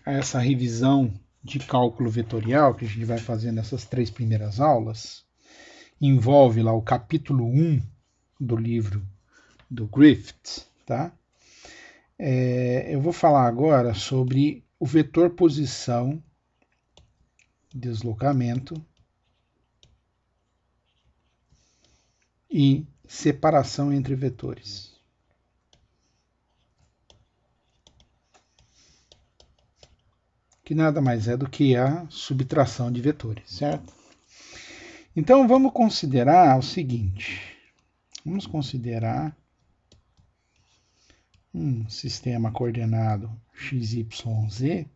a essa revisão de cálculo vetorial que a gente vai fazer nessas 3 primeiras aulas, envolve lá o capítulo 1 do livro do Griffith, tá? Eu vou falar agora sobre o vetor posição, deslocamento e separação entre vetores. Que nada mais é do que a subtração de vetores, certo? Então vamos considerar o seguinte, vamos considerar um sistema coordenado x, y, z.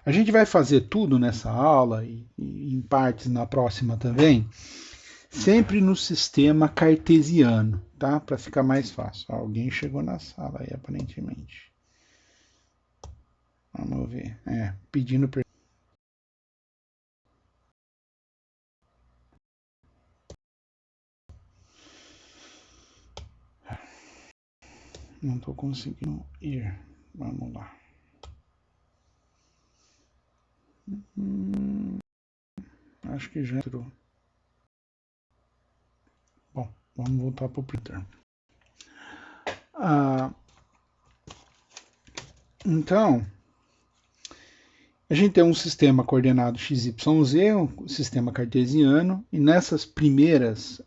A gente vai fazer tudo nessa aula e em partes na próxima também, sempre no sistema cartesiano, tá? Para ficar mais fácil. Alguém chegou na sala aí, aparentemente. Vamos ver. Pedindo permissão. Não estou conseguindo ir. Vamos lá. Acho que já entrou. Bom, vamos voltar para o printer. Então, a gente tem um sistema coordenado x, y, z, um sistema cartesiano, e nessas primeiras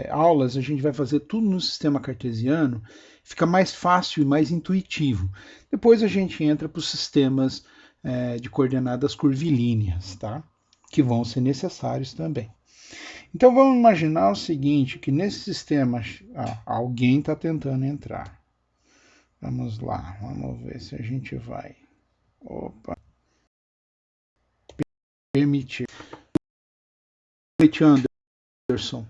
aulas a gente vai fazer tudo no sistema cartesiano, fica mais fácil e mais intuitivo. Depois a gente entra para os sistemas de coordenadas curvilíneas, tá? Que vão ser necessários também. Então vamos imaginar o seguinte, que nesse sistema alguém está tentando entrar. Vamos lá, vamos ver se a gente vai. Opa. Permitir. Anderson.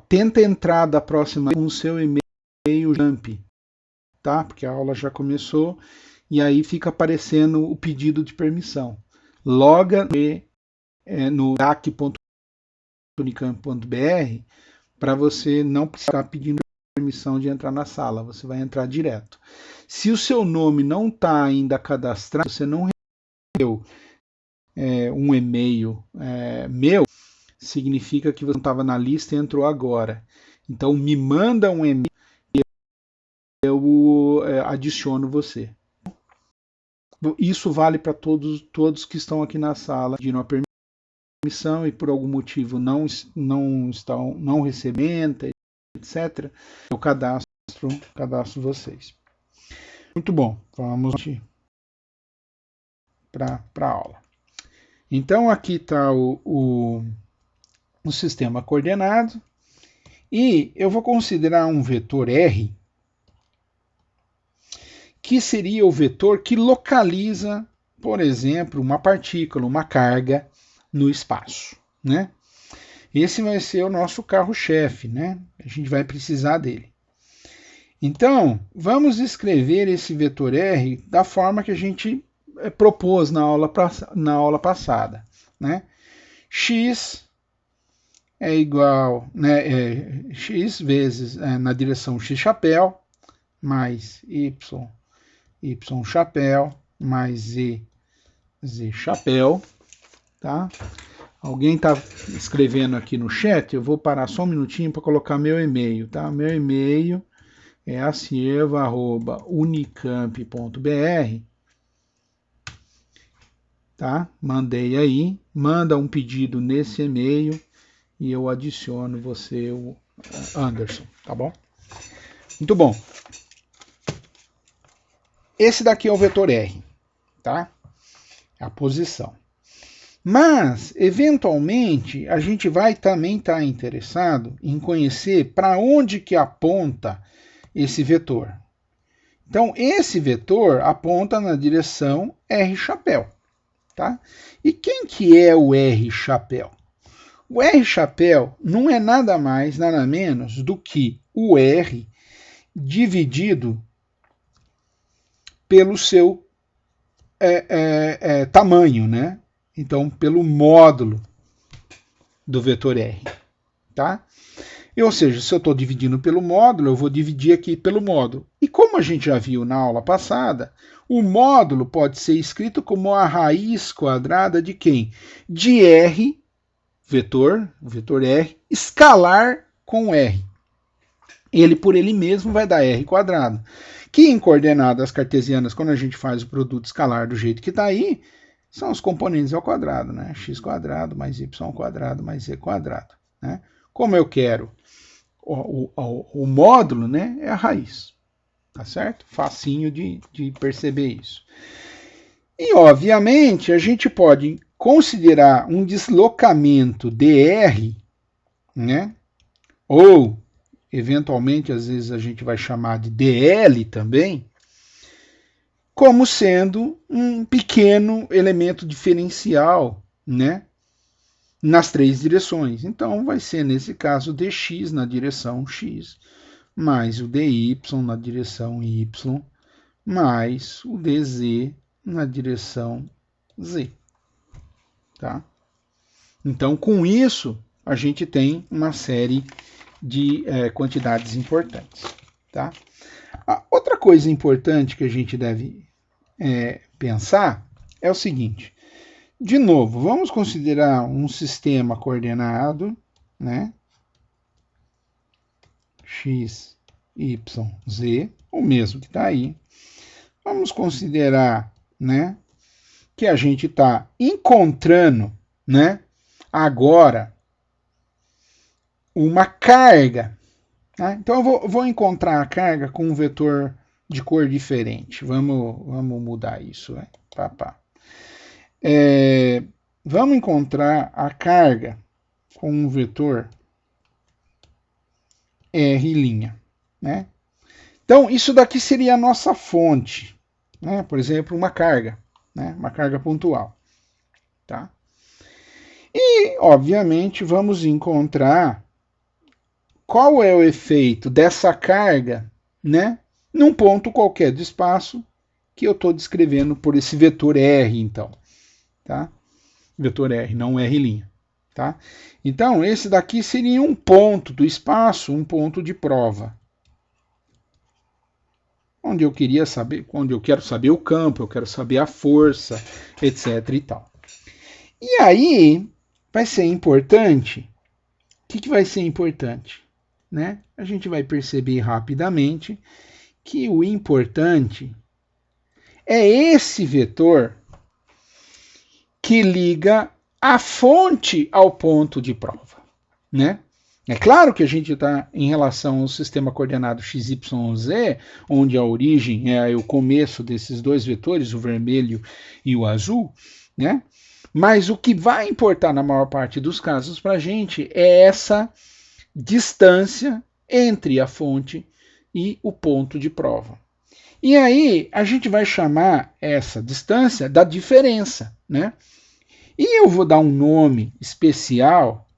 Tenta entrar da próxima com o seu e-mail jump, tá? Porque a aula já começou e aí fica aparecendo o pedido de permissão. Loga no dac.unicamp.br para você não precisar pedir permissão de entrar na sala, você vai entrar direto. Se o seu nome não está ainda cadastrado, você não recebeu um e-mail meu, significa que você não estava na lista e entrou agora. Então me manda um e-mail e eu adiciono você. Isso vale para todos que estão aqui na sala, pediram a permissão e por algum motivo não recebem, etc. Eu cadastro vocês. Muito bom, vamos para a aula. Então aqui está o sistema coordenado e eu vou considerar um vetor R, que seria o vetor que localiza, por exemplo, uma partícula, uma carga no espaço, né? Esse vai ser o nosso carro-chefe, né? A gente vai precisar dele. Então, vamos escrever esse vetor R da forma que a gente propôs na aula passada, né? X é igual, né, x vezes na direção x chapéu, mais y chapéu, mais z chapéu, tá? Alguém está escrevendo aqui no chat, eu vou parar só um minutinho para colocar meu e-mail, tá? Meu e-mail é acieva@unicamp.br, tá? Mandei aí, manda um pedido nesse e-mail e eu adiciono você, o Anderson, tá bom? Muito bom. Esse daqui é o vetor R, tá? A posição. Mas, eventualmente, a gente vai também estar interessado em conhecer para onde que aponta esse vetor. Então, esse vetor aponta na direção R chapéu, tá? E quem que é o R chapéu? O R chapéu não é nada mais, nada menos do que o R dividido pelo seu tamanho, né? Então, pelo módulo do vetor R, tá? Ou seja, se eu estou dividindo pelo módulo, eu vou dividir aqui pelo módulo. E como a gente já viu na aula passada, o módulo pode ser escrito como a raiz quadrada de quem? De R, vetor, o vetor R, escalar com R. Ele por ele mesmo vai dar R quadrado. Que em coordenadas cartesianas, quando a gente faz o produto escalar do jeito que está aí, são os componentes ao quadrado, né? X quadrado mais y quadrado mais z quadrado. Né? Como eu quero o módulo, né, é a raiz. Tá certo? Facinho de perceber isso. E, obviamente, a gente pode considerar um deslocamento dr, né? Ou, eventualmente, às vezes a gente vai chamar de dl também, como sendo um pequeno elemento diferencial, né? Nas três direções. Então, vai ser, nesse caso, dx na direção x, mais o dy na direção y, mais o dz na direção z. Tá? Então, com isso, a gente tem uma série de quantidades importantes. Tá? Outra coisa importante que a gente deve pensar é o seguinte. De novo, vamos considerar um sistema coordenado, né? X, y, z, o mesmo que está aí. Vamos considerar, né, que a gente está encontrando, né, agora uma carga. Tá? Então eu vou encontrar a carga com um vetor de cor diferente. Vamos mudar isso, né? Vamos encontrar a carga com um vetor R', né? Então, isso daqui seria a nossa fonte, né? Por exemplo, uma carga, né? Uma carga pontual. Tá? E, obviamente, vamos encontrar qual é o efeito dessa carga, né? Num ponto qualquer do espaço que eu estou descrevendo por esse vetor R, então. Tá? Vetor R, não R'. Tá? Então, esse daqui seria um ponto do espaço, um ponto de prova. Onde eu quero saber o campo, eu quero saber a força, etc. e tal. E aí, vai ser importante. O que vai ser importante? Né? A gente vai perceber rapidamente que o importante é esse vetor que liga a fonte ao ponto de prova, né? É claro que a gente está em relação ao sistema coordenado x, y, z, onde a origem é o começo desses dois vetores, o vermelho e o azul, né? Mas o que vai importar na maior parte dos casos para a gente é essa distância entre a fonte e o ponto de prova. E aí a gente vai chamar essa distância da diferença, né? E eu vou dar um nome especial,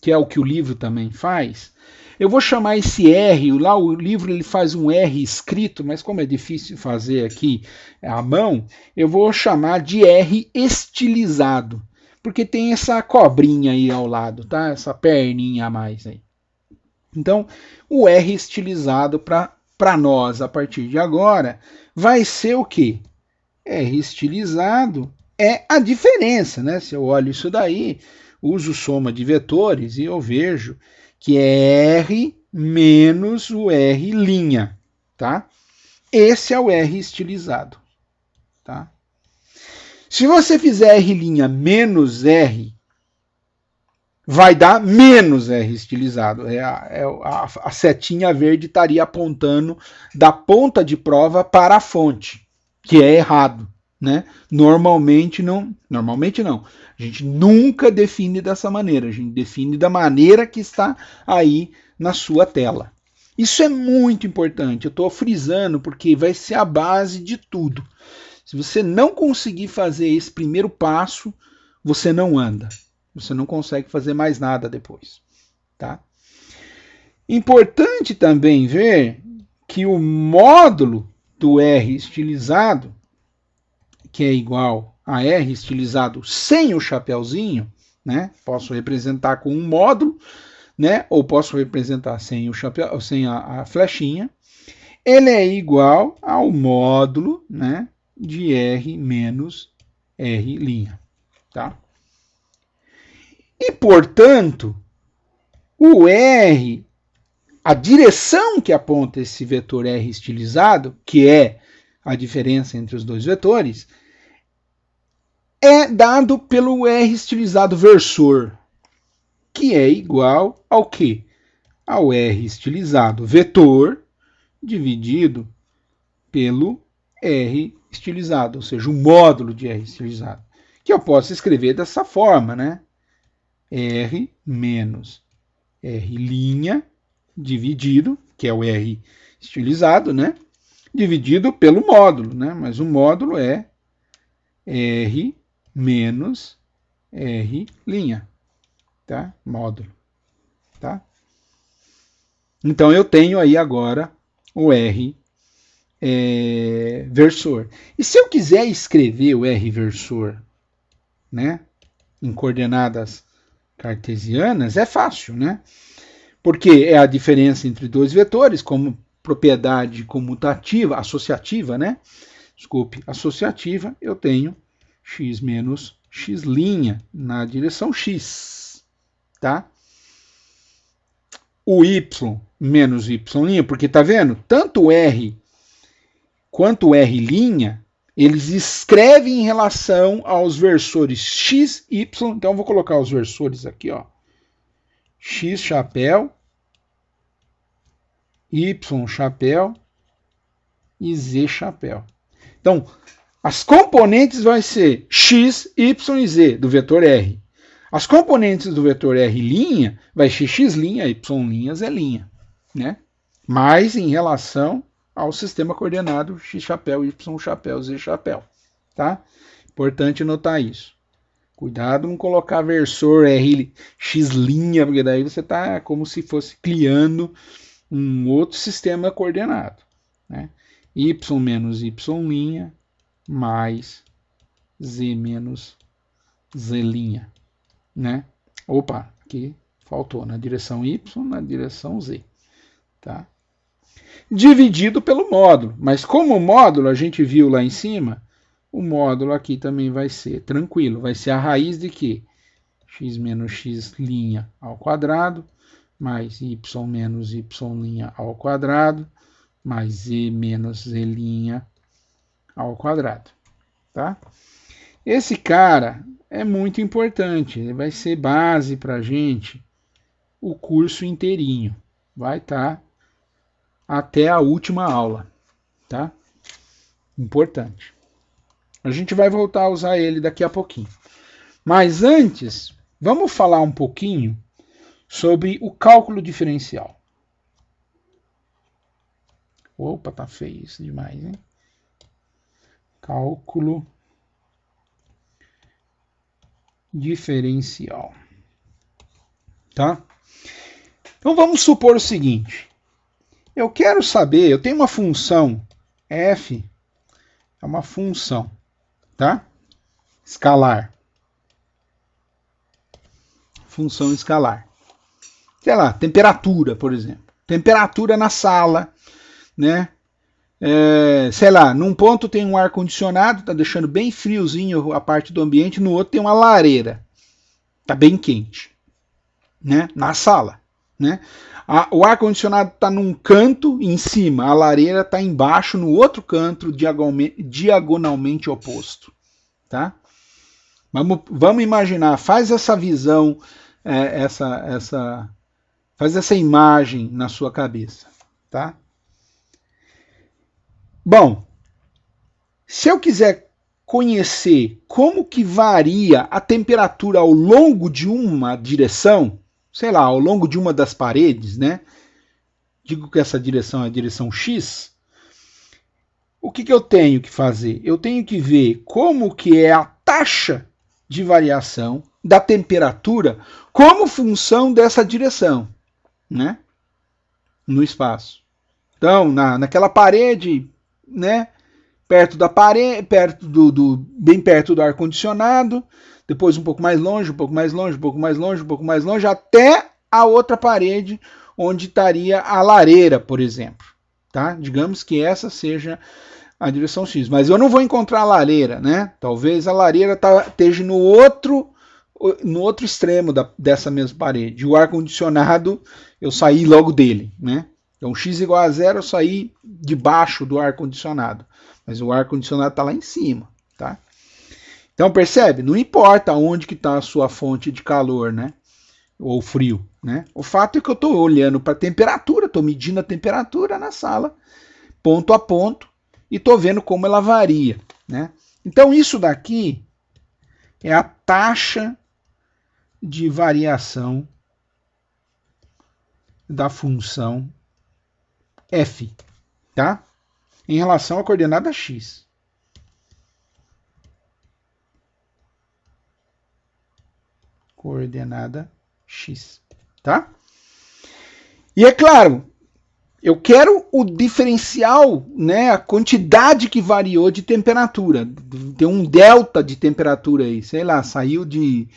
que é o que o livro também faz. Eu vou chamar esse R, lá o livro ele faz um R escrito, mas como é difícil fazer aqui à mão, eu vou chamar de R estilizado, porque tem essa cobrinha aí ao lado, tá? Essa perninha a mais aí. Então, o R estilizado para nós, a partir de agora, vai ser o quê? R estilizado é a diferença, né? Se eu olho isso daí, uso soma de vetores e eu vejo que é R menos o R', tá? Esse é o R estilizado, tá? Se você fizer R' menos R, vai dar menos R estilizado. A setinha verde estaria apontando da ponta de prova para a fonte, que é errado. Né? Normalmente não. A gente nunca define dessa maneira. A gente define da maneira que está aí na sua tela. Isso é muito importante. Eu estou frisando porque vai ser a base de tudo. Se você não conseguir fazer esse primeiro passo, você não anda. Você não consegue fazer mais nada depois. Tá? Importante também ver que o módulo do R estilizado, que é igual a R estilizado sem o chapeuzinho, né? Posso representar com um módulo né? Ou posso representar sem o chapéu, sem a flechinha. Ele é igual ao módulo, né, de R menos R', tá? E, portanto, o R, a direção que aponta esse vetor R estilizado, que é a diferença entre os dois vetores, é dado pelo R estilizado versor, que é igual ao quê? Ao R estilizado vetor dividido pelo R estilizado, ou seja, o módulo de R estilizado, que eu posso escrever dessa forma, né? R menos R' dividido, que é o R estilizado, né? Dividido pelo módulo, né? Mas o módulo é R menos R', tá? Módulo, tá? Então eu tenho aí agora o R versor. E se eu quiser escrever o R versor, né, em coordenadas cartesianas, é fácil, né? Porque é a diferença entre dois vetores, como propriedade comutativa, associativa, né? Desculpe, associativa, eu tenho x menos x' na direção x, tá? O y menos y', porque tá vendo? Tanto o R quanto o R', eles escrevem em relação aos versores x, y. Então eu vou colocar os versores aqui, ó. X chapéu, Y chapéu e Z chapéu. Então, as componentes vão ser x, y e z do vetor R. As componentes do vetor R' vai ser x', y', z', né? Mas em relação ao sistema coordenado x chapéu, y chapéu, z chapéu, tá? Importante notar isso. Cuidado não colocar versor R x', porque daí você está como se fosse criando um outro sistema coordenado, né? Y menos y' mais z menos z', né? Opa, aqui faltou na direção y, na direção z, tá? Dividido pelo módulo, mas como o módulo a gente viu lá em cima, o módulo aqui também vai ser tranquilo, vai ser a raiz de quê? X menos x' ao quadrado, mais y menos y' ao quadrado, mais z menos z' ao quadrado, tá? Esse cara é muito importante, ele vai ser base para a gente o curso inteirinho, vai estar até a última aula, tá? Importante. A gente vai voltar a usar ele daqui a pouquinho. Mas antes, vamos falar um pouquinho sobre o cálculo diferencial. Opa, tá feio isso demais, hein? Cálculo diferencial. Tá? Então vamos supor o seguinte. Eu quero saber, eu tenho uma função f, é uma função, tá? Escalar. Função escalar. Sei lá, temperatura, por exemplo. Temperatura na sala, né? Sei lá, num ponto tem um ar-condicionado, tá deixando bem friozinho a parte do ambiente, no outro tem uma lareira, tá bem quente, né? Na sala, né? O ar-condicionado está num canto em cima, a lareira está embaixo, no outro canto, diagonalmente oposto. Tá? Vamos imaginar, faz essa visão, faz essa imagem na sua cabeça. Tá? Bom, se eu quiser conhecer como que varia a temperatura ao longo de uma direção, sei lá, ao longo de uma das paredes, né? Digo que essa direção é a direção X. O que eu tenho que fazer? Eu tenho que ver como que é a taxa de variação da temperatura como função dessa direção, né? No espaço. Então, naquela parede, né? Perto da parede, bem perto do ar-condicionado, depois um pouco mais longe, um pouco mais longe, um pouco mais longe, um pouco mais longe, até a outra parede onde estaria a lareira, por exemplo. Tá? Digamos que essa seja a direção X, mas eu não vou encontrar a lareira, né? Talvez a lareira esteja no outro extremo dessa mesma parede. O ar-condicionado, eu saí logo dele, né? Então, x igual a 0, eu saí debaixo do ar-condicionado. Mas o ar-condicionado está lá em cima, tá? Então, percebe? Não importa onde que está a sua fonte de calor, né? Ou frio, né? O fato é que eu estou olhando para a temperatura, estou medindo a temperatura na sala, ponto a ponto, e estou vendo como ela varia, né? Então, isso daqui é a taxa de variação da função f, tá? Em relação à coordenada x. Coordenada x, tá? E é claro, eu quero o diferencial, né, a quantidade que variou de temperatura. Tem um delta de temperatura aí, sei lá, saiu de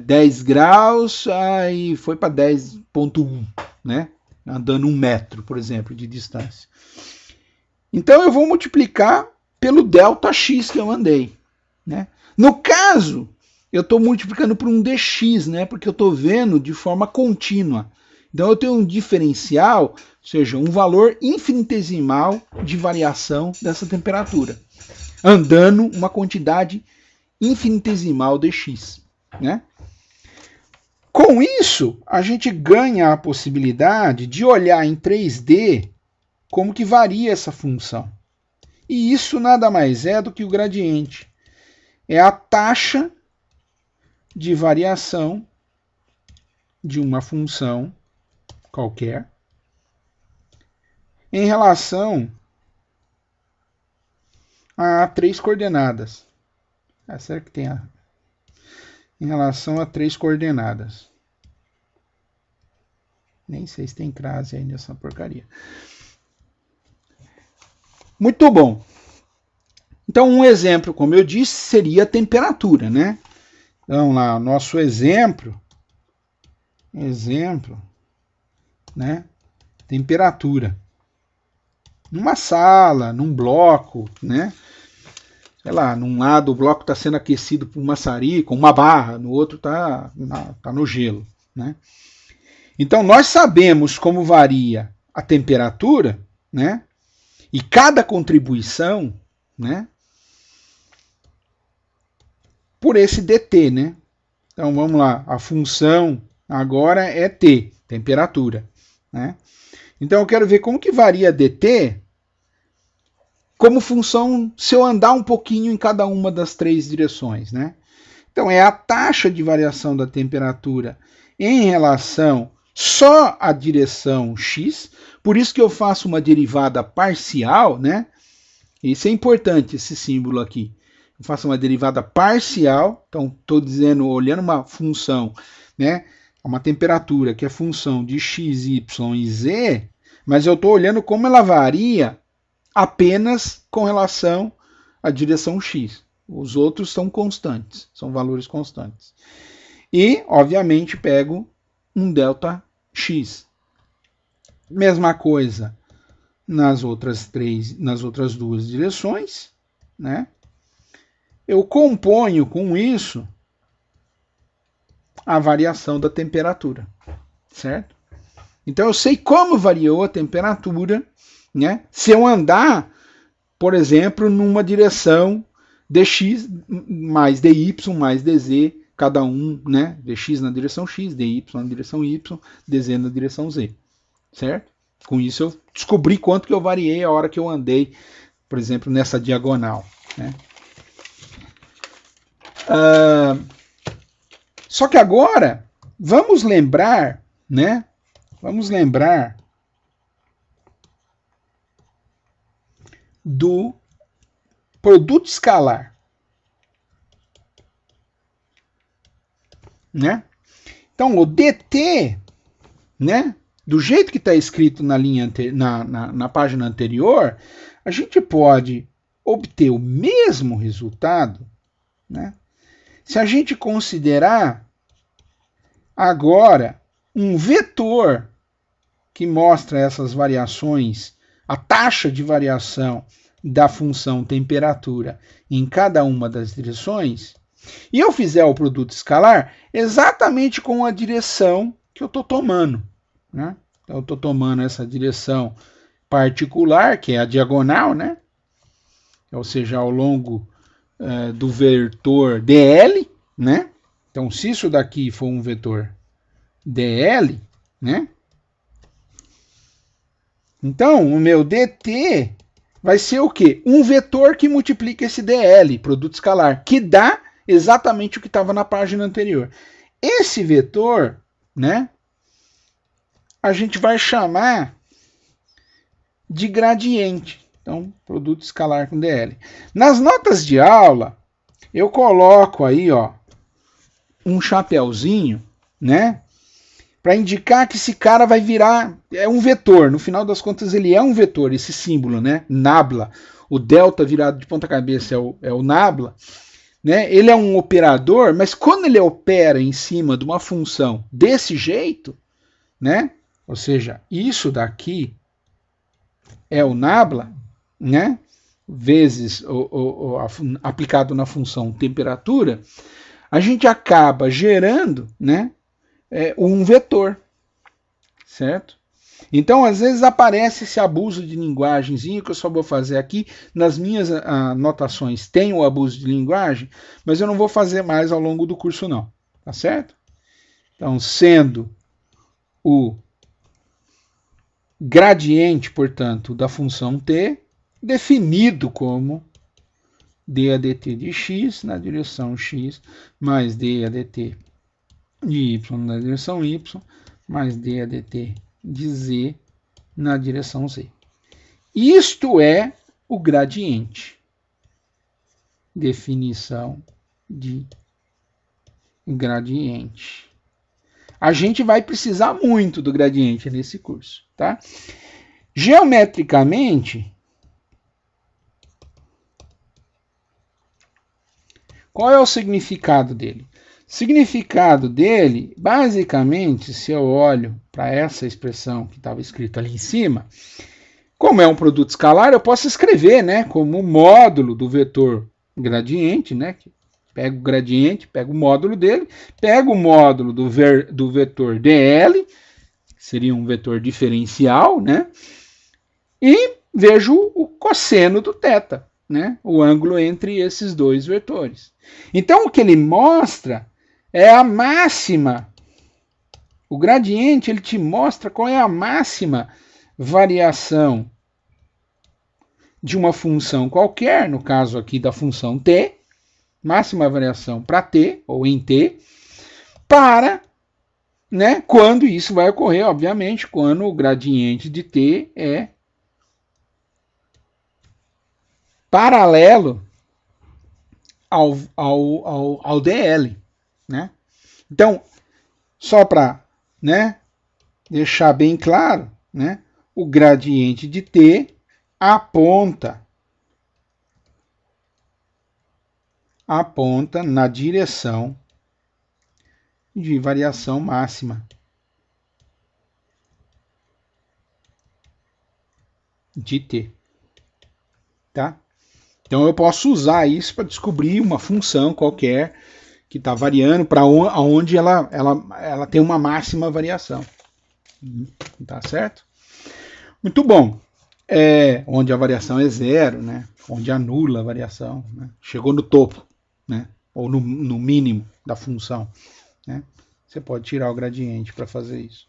10 graus e foi para 10,1, né? Andando 1 metro, por exemplo, de distância. Então eu vou multiplicar pelo delta x que eu andei, né? No caso, eu estou multiplicando por um dx, né? Porque eu estou vendo de forma contínua. Então eu tenho um diferencial, ou seja, um valor infinitesimal de variação dessa temperatura, andando uma quantidade infinitesimal de x, né? Com isso, a gente ganha a possibilidade de olhar em 3D como que varia essa função. E isso nada mais é do que o gradiente. É a taxa de variação de uma função qualquer em relação a 3 coordenadas. Será que tem em relação a 3 coordenadas? Nem sei se tem crase aí nessa porcaria. Muito bom. Então, um exemplo, como eu disse, seria a temperatura, né? Então, lá, nosso exemplo, né? Temperatura. Numa sala, num bloco, né? Sei lá, num lado o bloco está sendo aquecido por um maçarico, uma barra, no outro está no gelo, né? Então, nós sabemos como varia a temperatura, né? E cada contribuição, né? Por esse dt, né? Então, vamos lá. A função agora é t, temperatura, né? Então, eu quero ver como que varia dt como função se eu andar um pouquinho em cada uma das 3 direções, né? Então, é a taxa de variação da temperatura em relação só à direção x, por isso que eu faço uma derivada parcial, né? Isso é importante, esse símbolo aqui. Eu faço uma derivada parcial, então estou dizendo, olhando uma função, né? Uma temperatura que é função de x, y e z, mas eu estou olhando como ela varia apenas com relação à direção x. Os outros são constantes, são valores constantes. E, obviamente, pego um delta x. Mesma coisa nas outras 2 direções, né? Eu componho com isso a variação da temperatura, certo? Então eu sei como variou a temperatura, né? Se eu andar, por exemplo, numa direção dx mais dy mais dz, cada um, né? Dx na direção x, dy na direção y, dz na direção z, certo? Com isso eu descobri quanto que eu variei a hora que eu andei, por exemplo, nessa diagonal, né? Só que agora vamos lembrar, né? Vamos lembrar do produto escalar, né? Então o dt, né? Do jeito que está escrito na linha na página anterior, a gente pode obter o mesmo resultado, né? Se a gente considerar agora um vetor que mostra essas variações, a taxa de variação da função temperatura em cada uma das direções, e eu fizer o produto escalar exatamente com a direção que eu estou tomando. Né? Então, eu estou tomando essa direção particular, que é a diagonal, né? Ou seja, ao longo do vetor dl, né? Então, se isso daqui for um vetor dl, né? Então, o meu dt vai ser o quê? Um vetor que multiplica esse dl, produto escalar, que dá exatamente o que estava na página anterior. Esse vetor, né? A gente vai chamar de gradiente. Então, produto escalar com dl. Nas notas de aula, eu coloco aí, ó, um chapéuzinho, né? Para indicar que esse cara vai virar, é um vetor. No final das contas, ele é um vetor, esse símbolo, né? Nabla. O delta virado de ponta cabeça é o nabla. Né? Ele é um operador, mas quando ele opera em cima de uma função desse jeito, né? Ou seja, isso daqui é o nabla, né? Vezes aplicado na função temperatura, a gente acaba gerando, né, um vetor, certo? Então, às vezes aparece esse abuso de linguagemzinho que eu só vou fazer aqui. Nas minhas anotações tem o abuso de linguagem, mas eu não vou fazer mais ao longo do curso não, tá certo? Então, sendo o gradiente, portanto, da função t, definido como d a dt de x na direção x, mais d a dt de y na direção y, mais d a dt de z na direção z. Isto é o gradiente. Definição de gradiente. A gente vai precisar muito do gradiente nesse curso, tá? Geometricamente, qual é o significado dele? O significado dele, basicamente, se eu olho para essa expressão que estava escrita ali em cima, como é um produto escalar, eu posso escrever, né, como módulo do vetor gradiente, né? Pego o gradiente, pego o módulo dele, pego o módulo do vetor dl, que seria um vetor diferencial, né? E vejo o cosseno do θ, né? O ângulo entre esses dois vetores. Então, o que ele mostra é a máxima. O gradiente, ele te mostra qual é a máxima variação de uma função qualquer, no caso aqui da função t, máxima variação para t, ou em t, para, né, quando isso vai ocorrer, obviamente, quando o gradiente de t é paralelo ao dl. Né? Então, só para, né, deixar bem claro, né, o gradiente de t aponta na direção de variação máxima de t. Tá? Então eu posso usar isso para descobrir uma função qualquer que está variando para onde ela tem uma máxima variação. Tá certo? Muito bom. Onde a variação é zero, né? Onde anula a variação. Né? Chegou no topo, né? Ou no mínimo da função. Né? Você pode tirar o gradiente para fazer isso.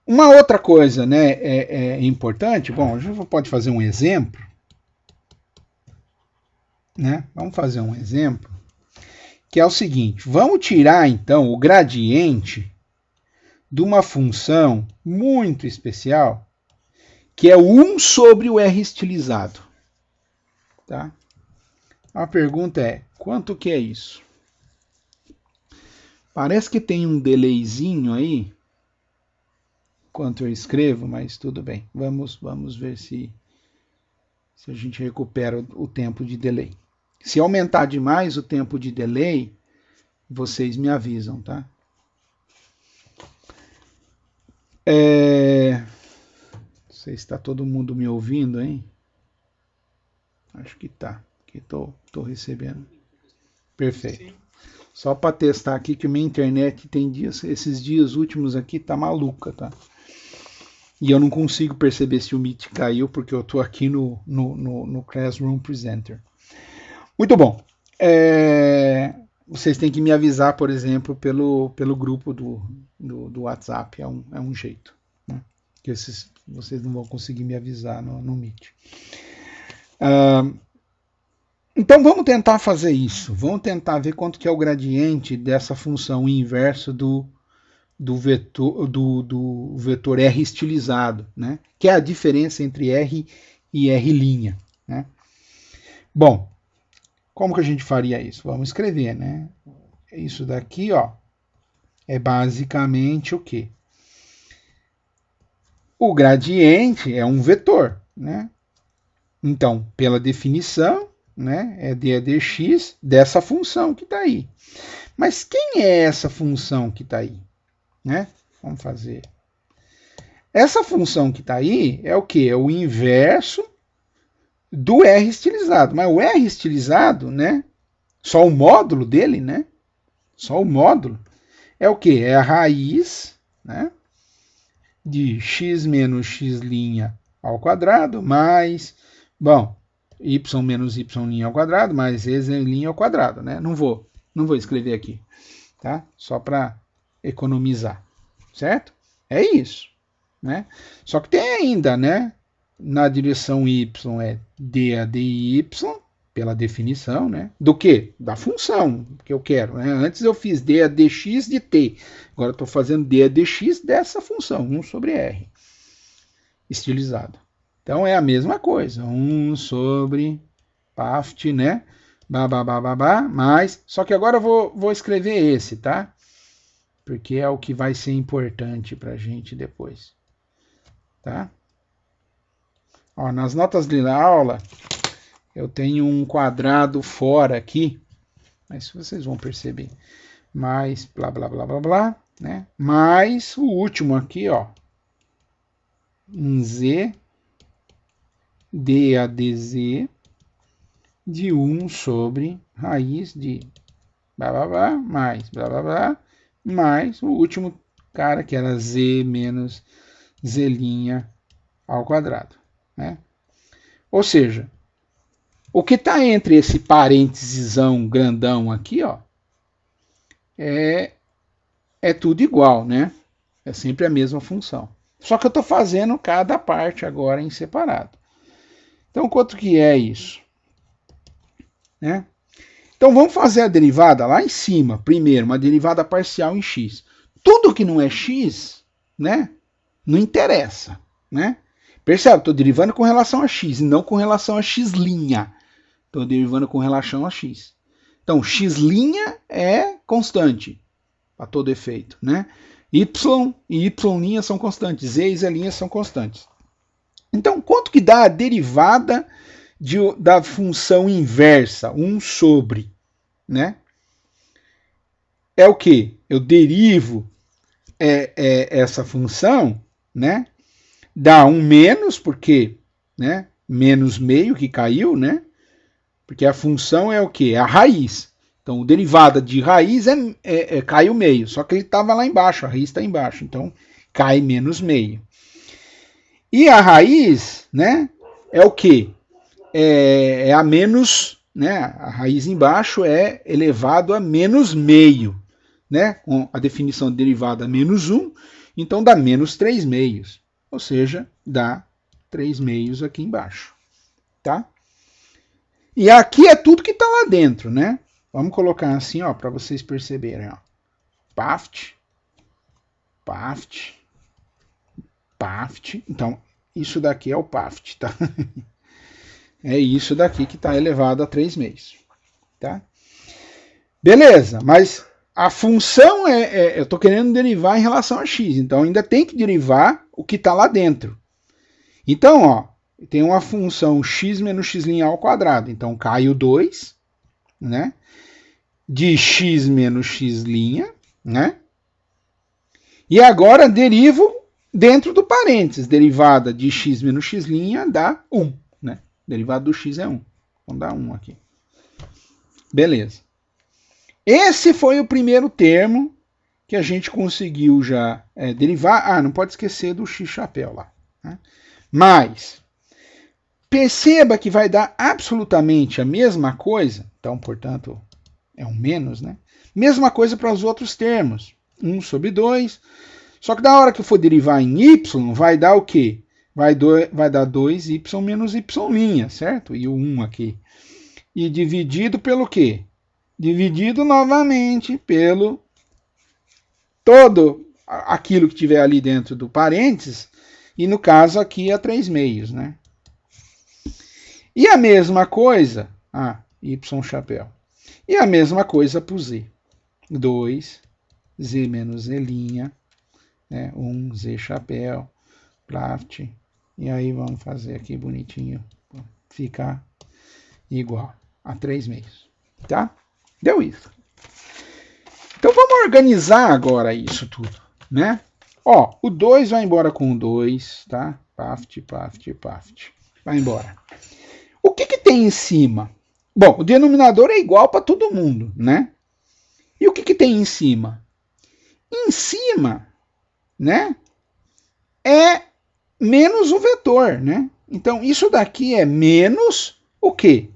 Uma outra coisa, né, é importante, bom, a gente pode fazer um exemplo, né? Vamos fazer um exemplo, que é o seguinte, vamos tirar então o gradiente de uma função muito especial, que é o 1 sobre o R estilizado. Tá? A pergunta é, quanto que é isso? Parece que tem um delayzinho aí, enquanto eu escrevo, mas tudo bem. Vamos ver se a gente recupera o tempo de delay. Se aumentar demais o tempo de delay, vocês me avisam, tá? Não sei se está todo mundo me ouvindo, hein? Acho que tá. Que tô recebendo. Perfeito. Só para testar aqui que minha internet tem dias, esses dias últimos aqui tá maluca, tá? E eu não consigo perceber se o Meet caiu porque eu tô aqui no Classroom Presenter. Muito bom. Vocês têm que me avisar, por exemplo, pelo grupo do WhatsApp. É um jeito, né? Que vocês não vão conseguir me avisar no Meet. Então vamos tentar fazer isso. Vamos tentar ver quanto que é o gradiente dessa função inverso do vetor R estilizado, né? Que é a diferença entre R e R', né? Bom, como que a gente faria isso? Vamos escrever, né? Isso daqui, ó, é basicamente o quê? O gradiente é um vetor, né? Então, pela definição, né, é d a dx dessa função que está aí. Mas quem é essa função que está aí? Né? Vamos fazer. Essa função que está aí é o quê? É o inverso do R estilizado. Mas o R estilizado, né? Só o módulo dele, né? Só o módulo é o quê? É a raiz, né, de x menos x' ao quadrado mais, bom, y menos y' ao quadrado mais z' ao quadrado, né? Não vou escrever aqui, tá? Só para economizar, certo? É isso, né? Só que tem ainda, né? Na direção y é d a dy, pela definição, né? Do que? Da função que eu quero, né? Antes eu fiz d a dx de t, agora eu estou fazendo d a dx dessa função, 1 sobre r, estilizado. Então é a mesma coisa, 1 sobre paft, né? Mais, só que agora eu vou escrever esse, tá? Porque é o que vai ser importante para a gente depois, tá? Ó, nas notas de aula, eu tenho um quadrado fora aqui, mas vocês vão perceber, mais blá, blá, blá, blá, blá, né? Mais o último aqui, ó, um z d a dz de 1 sobre raiz de blá, blá, blá, mais blá, blá, blá, mais o último cara que era z menos z' ao quadrado, né? Ou seja, o que está entre esse parêntesesão grandão aqui, ó, é tudo igual, né? É sempre a mesma função. Só que eu estou fazendo cada parte agora em separado. Então, quanto que é isso? Né? Então, vamos fazer a derivada lá em cima. Primeiro, uma derivada parcial em x. Tudo que não é x, né, não interessa, né? Percebe? Estou derivando com relação a x e não com relação a x'. Estou derivando com relação a x. Então, x' é constante, a todo efeito, né? Y e y' são constantes, z e z' são constantes. Então, quanto que dá a derivada da função inversa, 1 sobre, né? É o que? Eu derivo essa função, né? Dá 1 menos, porque, né? Menos meio que caiu, né? Porque a função é o que? A raiz. Então, derivada de raiz cai o meio, só que ele estava lá embaixo, a raiz está embaixo, então cai menos meio. E a raiz, né, é o que? É a menos, né, a raiz embaixo é elevado a menos meio, né, com a definição de derivada menos 1, então dá menos 3 meios, ou seja, dá 3 meios aqui embaixo, tá? E aqui é tudo que está lá dentro, né? Vamos colocar assim, ó, para vocês perceberem, ó. Paft, paft, paft. Então, isso daqui é o paft, tá? É isso daqui que está elevado a 3 meios, tá? Beleza, mas a função eu estou querendo derivar em relação a x, então ainda tem que derivar o que está lá dentro. Então, ó, tem uma função x menos x' ao quadrado, então cai o 2, né? de x menos x', né? E agora derivo dentro do parênteses. Derivada de x menos x' dá 1, né? Derivada do x é 1. Então dá 1 aqui. Beleza. Esse foi o primeiro termo que a gente conseguiu já derivar. Ah, não pode esquecer do x chapéu lá. Né? Mas, perceba que vai dar absolutamente a mesma coisa. Então, portanto, é um menos, né? Mesma coisa para os outros termos. 1 sobre 2. Só que na hora que for derivar em y, vai dar o quê? Vai dar 2y menos y', certo? E o 1 aqui. E dividido pelo quê? Dividido novamente pelo todo aquilo que tiver ali dentro do parênteses, e no caso aqui é 3 meios, né? E a mesma coisa, y chapéu. E a mesma coisa para o z. 2, z menos z', né? 1, z chapéu, Plaft. E aí vamos fazer aqui bonitinho, ficar igual a 3 meios, tá? Deu isso. Então vamos organizar agora isso tudo, né? Ó, o 2 vai embora com o 2, tá? Paft. Vai embora. O que tem em cima? Bom, o denominador é igual para todo mundo, né? E o que tem em cima? Em cima, né? É menos o vetor, né? Então isso daqui é menos o quê?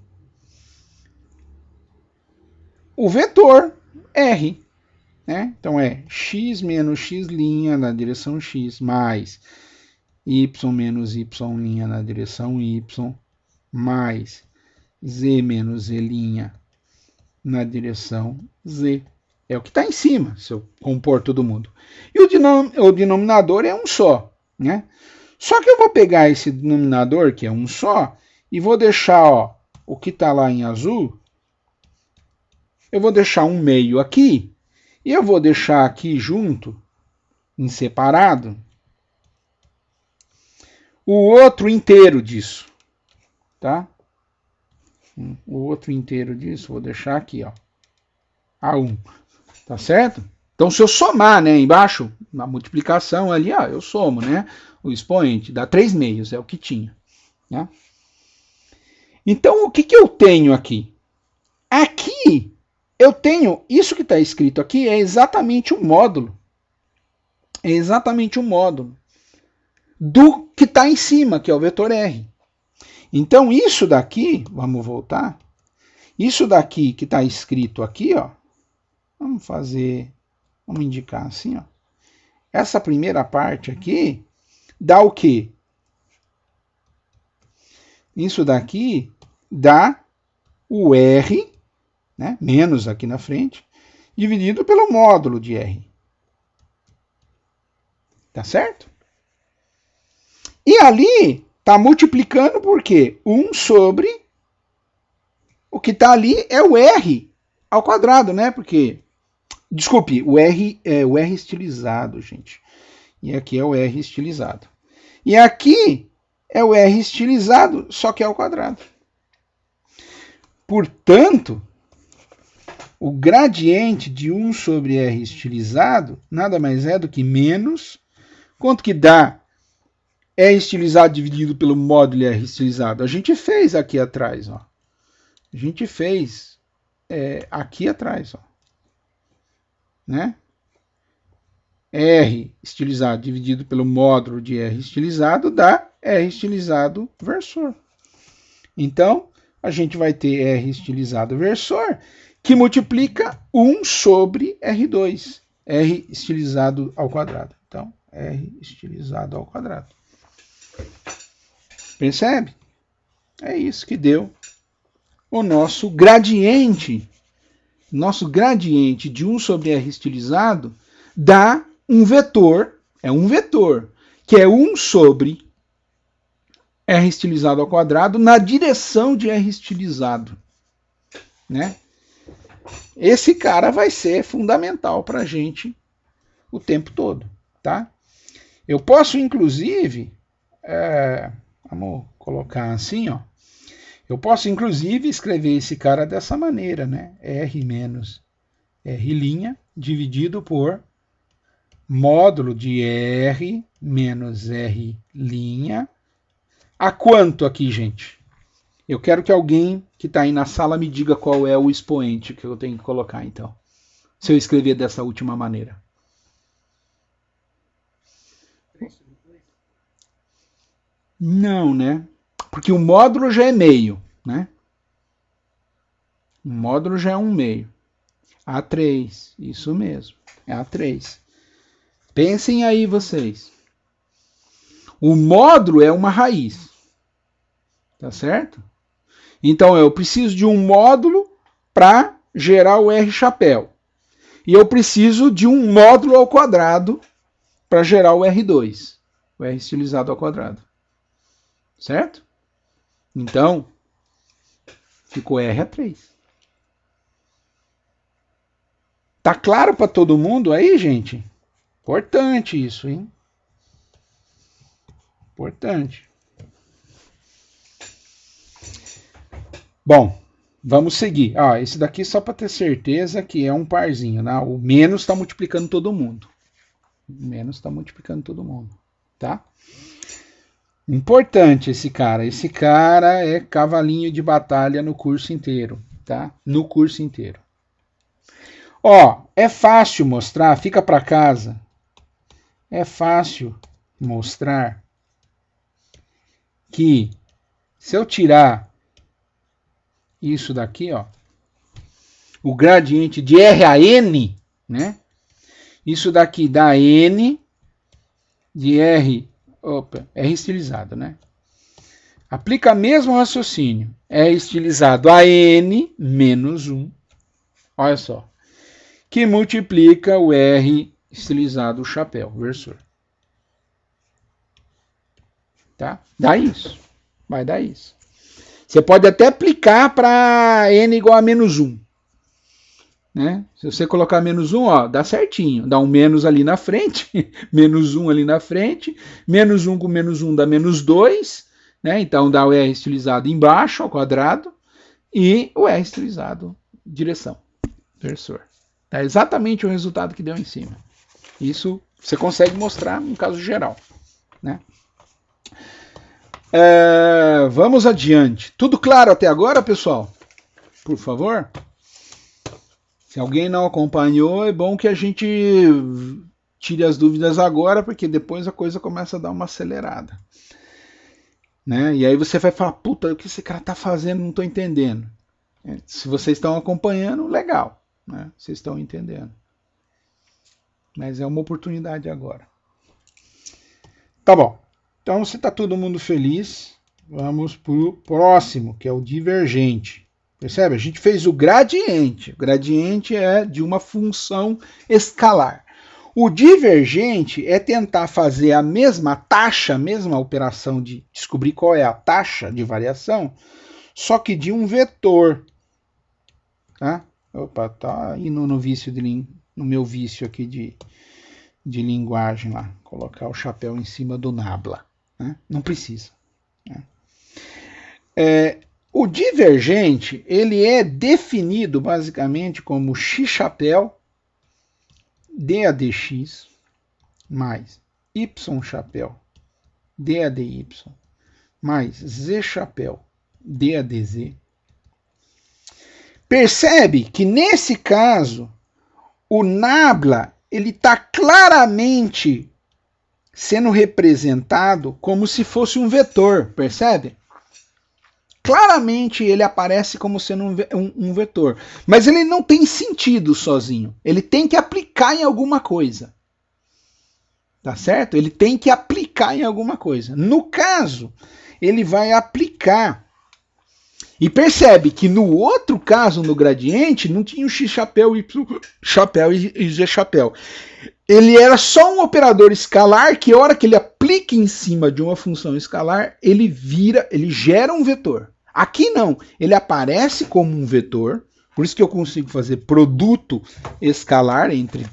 O vetor R. Né? Então é x menos x' na direção x, mais y menos y' na direção y, mais z menos z' na direção z. É o que está em cima, se eu compor todo mundo. E o denominador é um só. Né? Só que eu vou pegar esse denominador, que é um só, e vou deixar o que está lá em azul, eu vou deixar um meio aqui, e eu vou deixar aqui junto, em separado, o outro inteiro disso. Tá? O outro inteiro disso, vou deixar aqui, A1. Tá certo? Então, se eu somar, né, embaixo, na multiplicação ali, eu somo, né? O expoente dá 3 meios, é o que tinha. Né? Então, o que eu tenho aqui? Aqui, eu tenho, isso que está escrito aqui é exatamente o módulo. É exatamente o módulo do que está em cima, que é o vetor R. Então, isso daqui, vamos voltar, isso daqui que está escrito aqui, vamos indicar assim, essa primeira parte aqui dá o quê? Isso daqui dá o R, né, menos aqui na frente, dividido pelo módulo de R. Tá certo? E ali está multiplicando por quê? 1 sobre o que está ali é o R ao quadrado, né? Porque, desculpe, o R é o R estilizado, gente. E aqui é o R estilizado. E aqui é o R estilizado, só que é ao quadrado. Portanto, o gradiente de 1 sobre R estilizado nada mais é do que menos. Quanto que dá R estilizado dividido pelo módulo R estilizado? A gente fez aqui atrás. A gente fez aqui atrás. Né? R estilizado dividido pelo módulo de R estilizado dá R estilizado versor. Então, a gente vai ter R estilizado versor, que multiplica 1 sobre R2, R estilizado ao quadrado. Então, R estilizado ao quadrado. Percebe? É isso que deu o nosso gradiente. Nosso gradiente de 1 sobre R estilizado dá um vetor, que é 1 sobre R estilizado ao quadrado na direção de R estilizado. Né? Esse cara vai ser fundamental para a gente o tempo todo. Tá? Eu posso, inclusive, vamos colocar assim, Eu posso, inclusive, escrever esse cara dessa maneira, né? R menos R' dividido por módulo de R menos R'. A quanto aqui, gente? Eu quero que alguém que está aí na sala me diga qual é o expoente que eu tenho que colocar, então. Se eu escrever dessa última maneira. Não, né? Porque o módulo já é meio, né? O módulo já é um meio. A3, isso mesmo. É A3. Pensem aí vocês. O módulo é uma raiz. Tá certo? Então eu preciso de um módulo para gerar o R chapéu. E eu preciso de um módulo ao quadrado para gerar o R2. O R estilizado ao quadrado. Certo? Então, ficou R a 3. Tá claro para todo mundo aí, gente? Importante isso, hein? Importante. Bom, vamos seguir. Esse daqui só para ter certeza que é um parzinho, né? O menos está multiplicando todo mundo. O menos está multiplicando todo mundo, tá? Importante esse cara. Esse cara é cavalinho de batalha no curso inteiro, tá? No curso inteiro. É fácil mostrar, fica para casa. É fácil mostrar que se eu tirar isso daqui, o gradiente de R a N, né? Isso daqui dá N de R estilizado, né? Aplica o mesmo raciocínio. R estilizado a N menos 1. Olha só. Que multiplica o R estilizado, o chapéu, o versor. Tá? Dá isso. Vai dar isso. Você pode até aplicar para N igual a menos 1. Né? Se você colocar menos 1, dá certinho. Dá um menos ali na frente, menos 1 ali na frente, menos 1 com menos 1 dá menos 2, né? Então dá o R estilizado embaixo, ao quadrado, e o R estilizado direção, versor. É exatamente o resultado que deu em cima. Isso você consegue mostrar no caso geral. Né? Vamos adiante. Tudo claro até agora, pessoal? Por favor? Se alguém não acompanhou, é bom que a gente tire as dúvidas agora, porque depois a coisa começa a dar uma acelerada. Né? E aí você vai falar, puta, o que esse cara está fazendo? Não estou entendendo. Se vocês estão acompanhando, legal. Né? Vocês estão entendendo. Mas é uma oportunidade agora. Tá bom. Então, se está todo mundo feliz, vamos para o próximo, que é o divergente. Percebe? A gente fez o gradiente. O gradiente é de uma função escalar. O divergente é tentar fazer a mesma taxa, a mesma operação de descobrir qual é a taxa de variação, só que de um vetor. Tá? Opa, tá indo no vício no meu vício aqui de linguagem lá. Colocar o chapéu em cima do nabla. Né? Não precisa. Né? O divergente ele é definido basicamente como x chapéu DADX mais y chapéu DADY mais z chapéu DADZ. Percebe que nesse caso o nabla ele está claramente sendo representado como se fosse um vetor, percebe? Claramente ele aparece como sendo um vetor, mas ele não tem sentido sozinho, ele tem que aplicar em alguma coisa. Tá certo? Ele tem que aplicar em alguma coisa. No caso, ele vai aplicar. E percebe que no outro caso, no gradiente, não tinha o x chapéu, y chapéu e z chapéu. Ele era só um operador escalar que a hora que ele aplica em cima de uma função escalar, ele gera um vetor. Aqui não, ele aparece como um vetor, por isso que eu consigo fazer produto escalar entre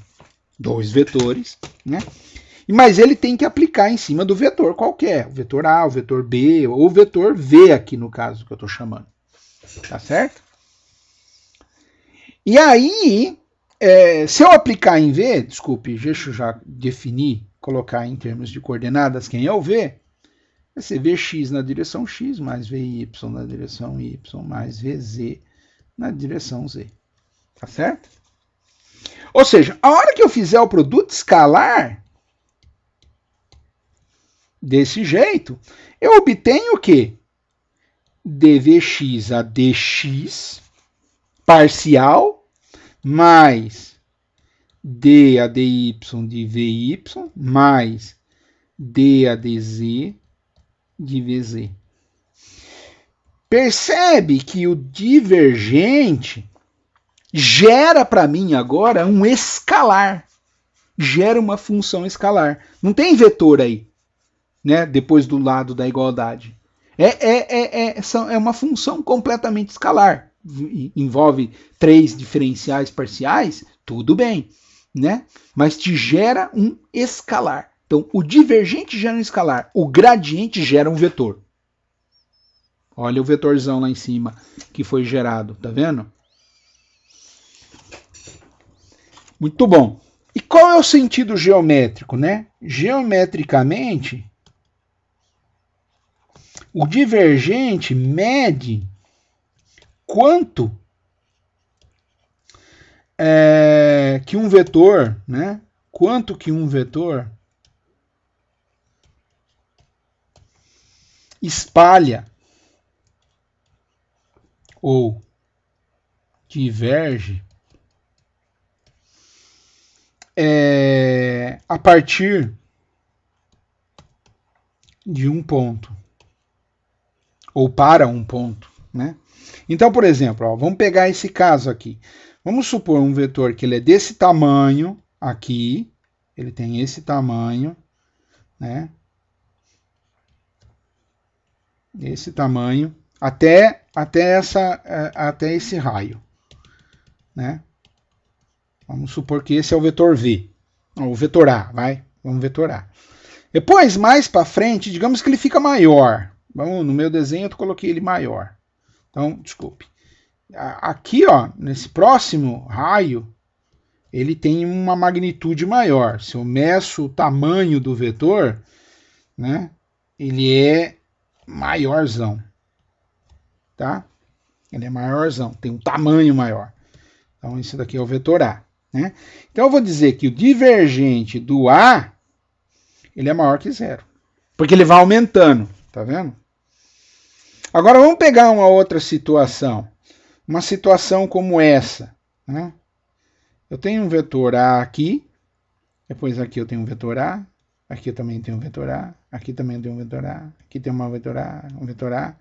dois vetores, né? Mas ele tem que aplicar em cima do vetor qualquer, o vetor A, o vetor B, ou o vetor V aqui no caso que eu estou chamando. Tá certo? E aí, se eu aplicar em V, desculpe, deixa eu já definir, colocar em termos de coordenadas quem é o V, vai ser Vx na direção X, mais Vy na direção Y, mais Vz na direção Z. Tá certo? Ou seja, a hora que eu fizer o produto escalar, desse jeito, eu obtenho o quê? dvx a dx parcial mais d a dy de vy mais d a dz de vz. Percebe que o divergente gera para mim agora um escalar. Gera uma função escalar. Não tem vetor aí, né? Depois do lado da igualdade. É uma função completamente escalar. Envolve 3 diferenciais parciais, tudo bem, né? Mas te gera um escalar. Então, o divergente gera um escalar, o gradiente gera um vetor. Olha o vetorzão lá em cima que foi gerado, tá vendo? Muito bom. E qual é o sentido geométrico, né? Geometricamente, o divergente mede quanto que um vetor, né? Quanto que um vetor espalha ou diverge a partir de um ponto ou para um ponto, né? Então, por exemplo, ó, vamos pegar esse caso aqui. Vamos supor um vetor que ele é desse tamanho aqui, ele tem esse tamanho, né? Esse tamanho até esse raio, né? Vamos supor que esse é o vetor V, ou o vetor A, vai? Vamos vetor A. Depois, mais para frente, digamos que ele fica maior. Vamos, no meu desenho eu coloquei ele maior. Então, desculpe. Aqui, ó, nesse próximo raio, ele tem uma magnitude maior. Se eu meço o tamanho do vetor, né, ele é maiorzão. Tá? Ele é maiorzão, tem um tamanho maior. Então, esse daqui é o vetor A. Né? Então, eu vou dizer que o divergente do A, ele é maior que zero. Porque ele vai aumentando, tá vendo? Agora, vamos pegar uma outra situação. Uma situação como essa. Né? Eu tenho um vetor A aqui, depois aqui eu tenho um vetor A, aqui eu também tenho um vetor A, aqui também eu tenho um vetor A, aqui tem uma vetor A, um vetor A.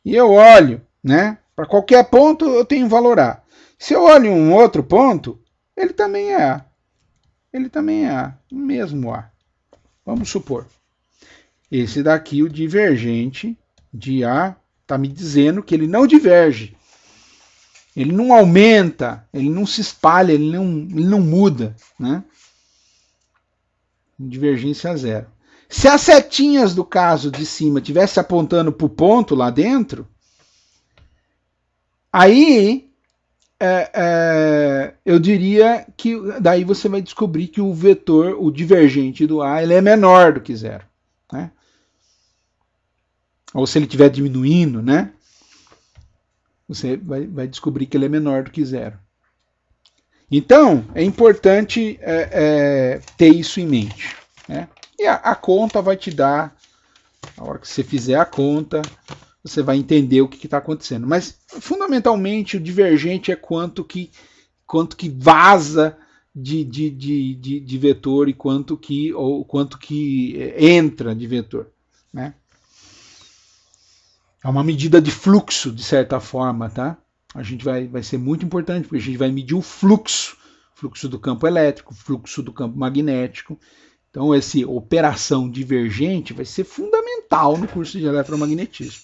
E eu olho, né? Para qualquer ponto eu tenho valor A. Se eu olho um outro ponto, ele também é A. Ele também é A, o mesmo A. Vamos supor. Esse daqui, o divergente de A, está me dizendo que ele não diverge. Ele não aumenta, ele não se espalha, ele não muda, né? Divergência zero. Se as setinhas do caso de cima tivesse apontando para o ponto lá dentro, aí eu diria que daí você vai descobrir que o vetor, o divergente do A, ele é menor do que zero, né? Ou se ele estiver diminuindo, né? Você vai descobrir que ele é menor do que zero. Então, é importante ter isso em mente. Né? E a conta vai te dar, a hora que você fizer a conta, você vai entender o que está acontecendo. Mas, fundamentalmente, o divergente é quanto que vaza de vetor e quanto que entra de vetor. Né? É uma medida de fluxo, de certa forma, tá? A gente vai ser muito importante, porque a gente vai medir o fluxo do campo elétrico, fluxo do campo magnético. Então, essa operação divergente vai ser fundamental no curso de eletromagnetismo.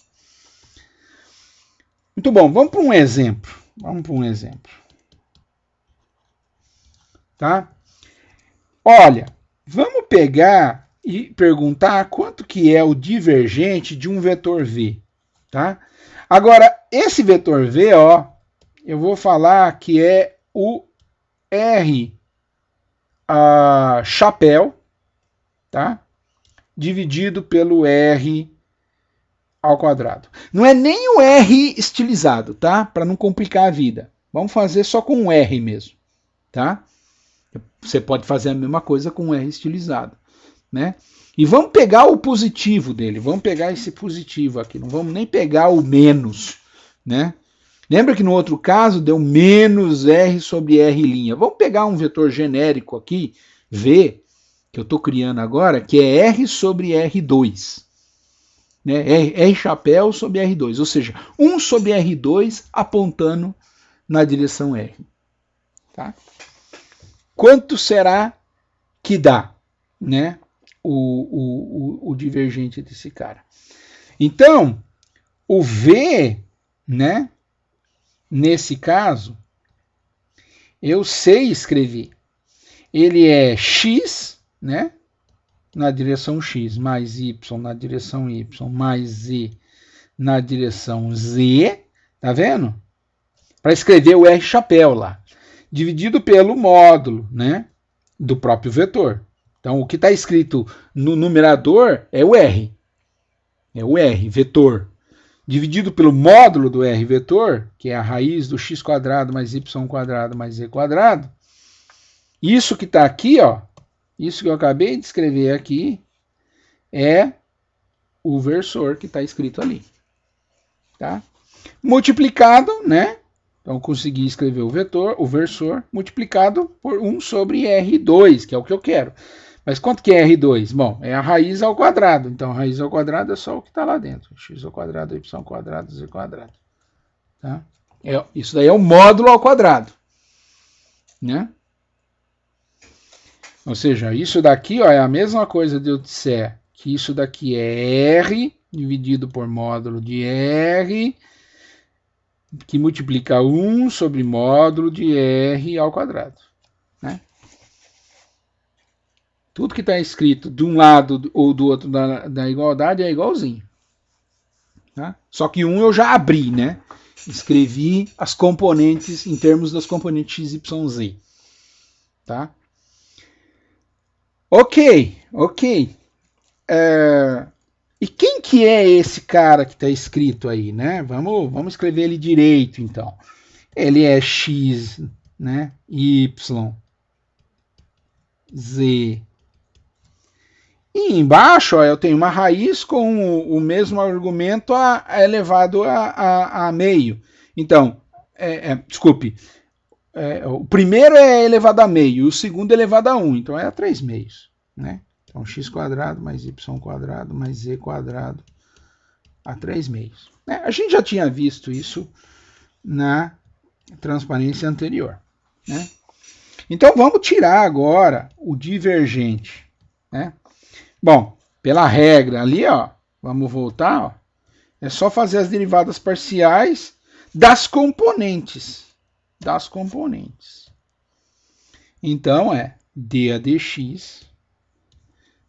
Muito bom, vamos para um exemplo. Tá? Olha, Vamos pegar e perguntar quanto que é o divergente de um vetor V, tá? Agora, esse vetor V, ó, eu vou falar que é o R chapéu, tá? Dividido pelo R ao quadrado. Não é nem o R estilizado, tá? Para não complicar a vida. Vamos fazer só com um R mesmo, tá? Você pode fazer a mesma coisa com um R estilizado, né? E vamos pegar o positivo dele, vamos pegar esse positivo aqui, não vamos nem pegar o menos, né? Lembra que no outro caso deu menos R sobre R'. Vamos pegar um vetor genérico aqui, V, que eu estou criando agora, que é R sobre R2. Né? R chapéu sobre R2, ou seja, 1 sobre R2 apontando na direção R. Tá? Quanto será que dá, né, o divergente desse cara? Então, o V, né, nesse caso, eu sei escrever. Ele é x, né, na direção x, mais y na direção y, mais z na direção z, tá vendo? Para escrever o R chapéu lá, dividido pelo módulo, né, do próprio vetor. Então, o que está escrito no numerador é o R. É o R, vetor. Dividido pelo módulo do R vetor, que é a raiz do x quadrado mais y quadrado mais z quadrado. Isso que está aqui, ó, isso que eu acabei de escrever aqui, é o versor que está escrito ali. Tá? Multiplicado, né? Então, consegui escrever o vetor, o versor, multiplicado por 1 sobre R2, que é o que eu quero. Mas quanto que é R2? Bom, é a raiz ao quadrado. Então, a raiz ao quadrado é só o que está lá dentro. X ao quadrado, Y quadrado, Z quadrado. Tá? Isso daí é o módulo ao quadrado. Né? Ou seja, isso daqui, ó, é a mesma coisa de eu disser que isso daqui é R dividido por módulo de R, que multiplica 1 sobre módulo de R ao quadrado. Né? Tudo que está escrito de um lado ou do outro da igualdade é igualzinho. Tá? Só que um eu já abri, né? Escrevi as componentes em termos das componentes x, y, z. Tá? Ok. E quem que é esse cara que está escrito aí, né? Vamos escrever ele direito, então. Ele é x, né? Y, z. E embaixo, ó, eu tenho uma raiz com o mesmo argumento elevado a meio. Então, desculpe, o primeiro é elevado a meio, e o segundo é elevado a 1, então é a 3 meios. Né? Então, x quadrado mais y quadrado mais z quadrado a 3 meios. A gente já tinha visto isso na transparência anterior. Né? Então, vamos tirar agora o divergente. Né? Bom, pela regra ali, ó, vamos voltar, ó, é só fazer as derivadas parciais das componentes. Então, é d a dx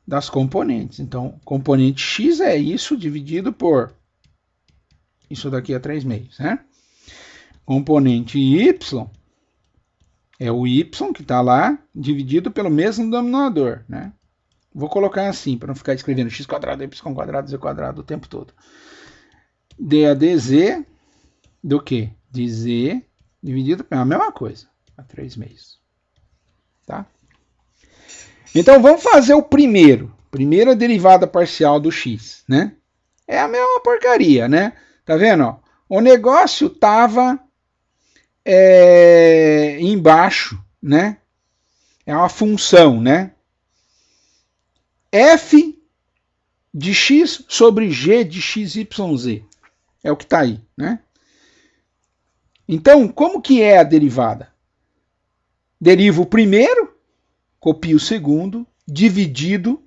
das componentes. Então, componente x é isso dividido por... Isso daqui é 3 meios, né? Componente y é o y que está lá, dividido pelo mesmo denominador, né? Vou colocar assim, para não ficar escrevendo x quadrado, y quadrado, z quadrado o tempo todo. d a dz do que? De z dividido pela mesma coisa, a 3 meios. Tá? Então, vamos fazer o primeira derivada parcial do x, né? É a mesma porcaria, né? Tá vendo? Ó? O negócio tava embaixo, né? É uma função, né? F de x sobre g de x, y, z. É o que está aí, né? Então, como que é a derivada? Derivo o primeiro, copio o segundo, dividido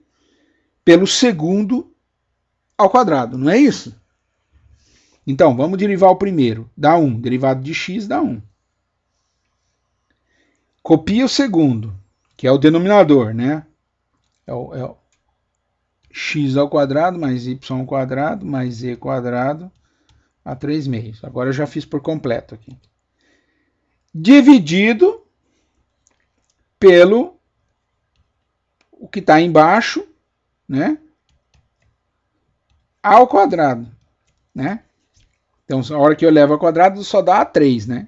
pelo segundo ao quadrado, não é isso? Então, vamos derivar o primeiro. Dá 1. Derivado de x dá 1. Copia o segundo, que é o denominador, né? é o x ao quadrado mais y ao quadrado mais z quadrado a 3 meios. Agora eu já fiz por completo aqui. Dividido pelo o que está embaixo, né? Ao quadrado, né? Então, a hora que eu levo ao quadrado, só dá a 3, né?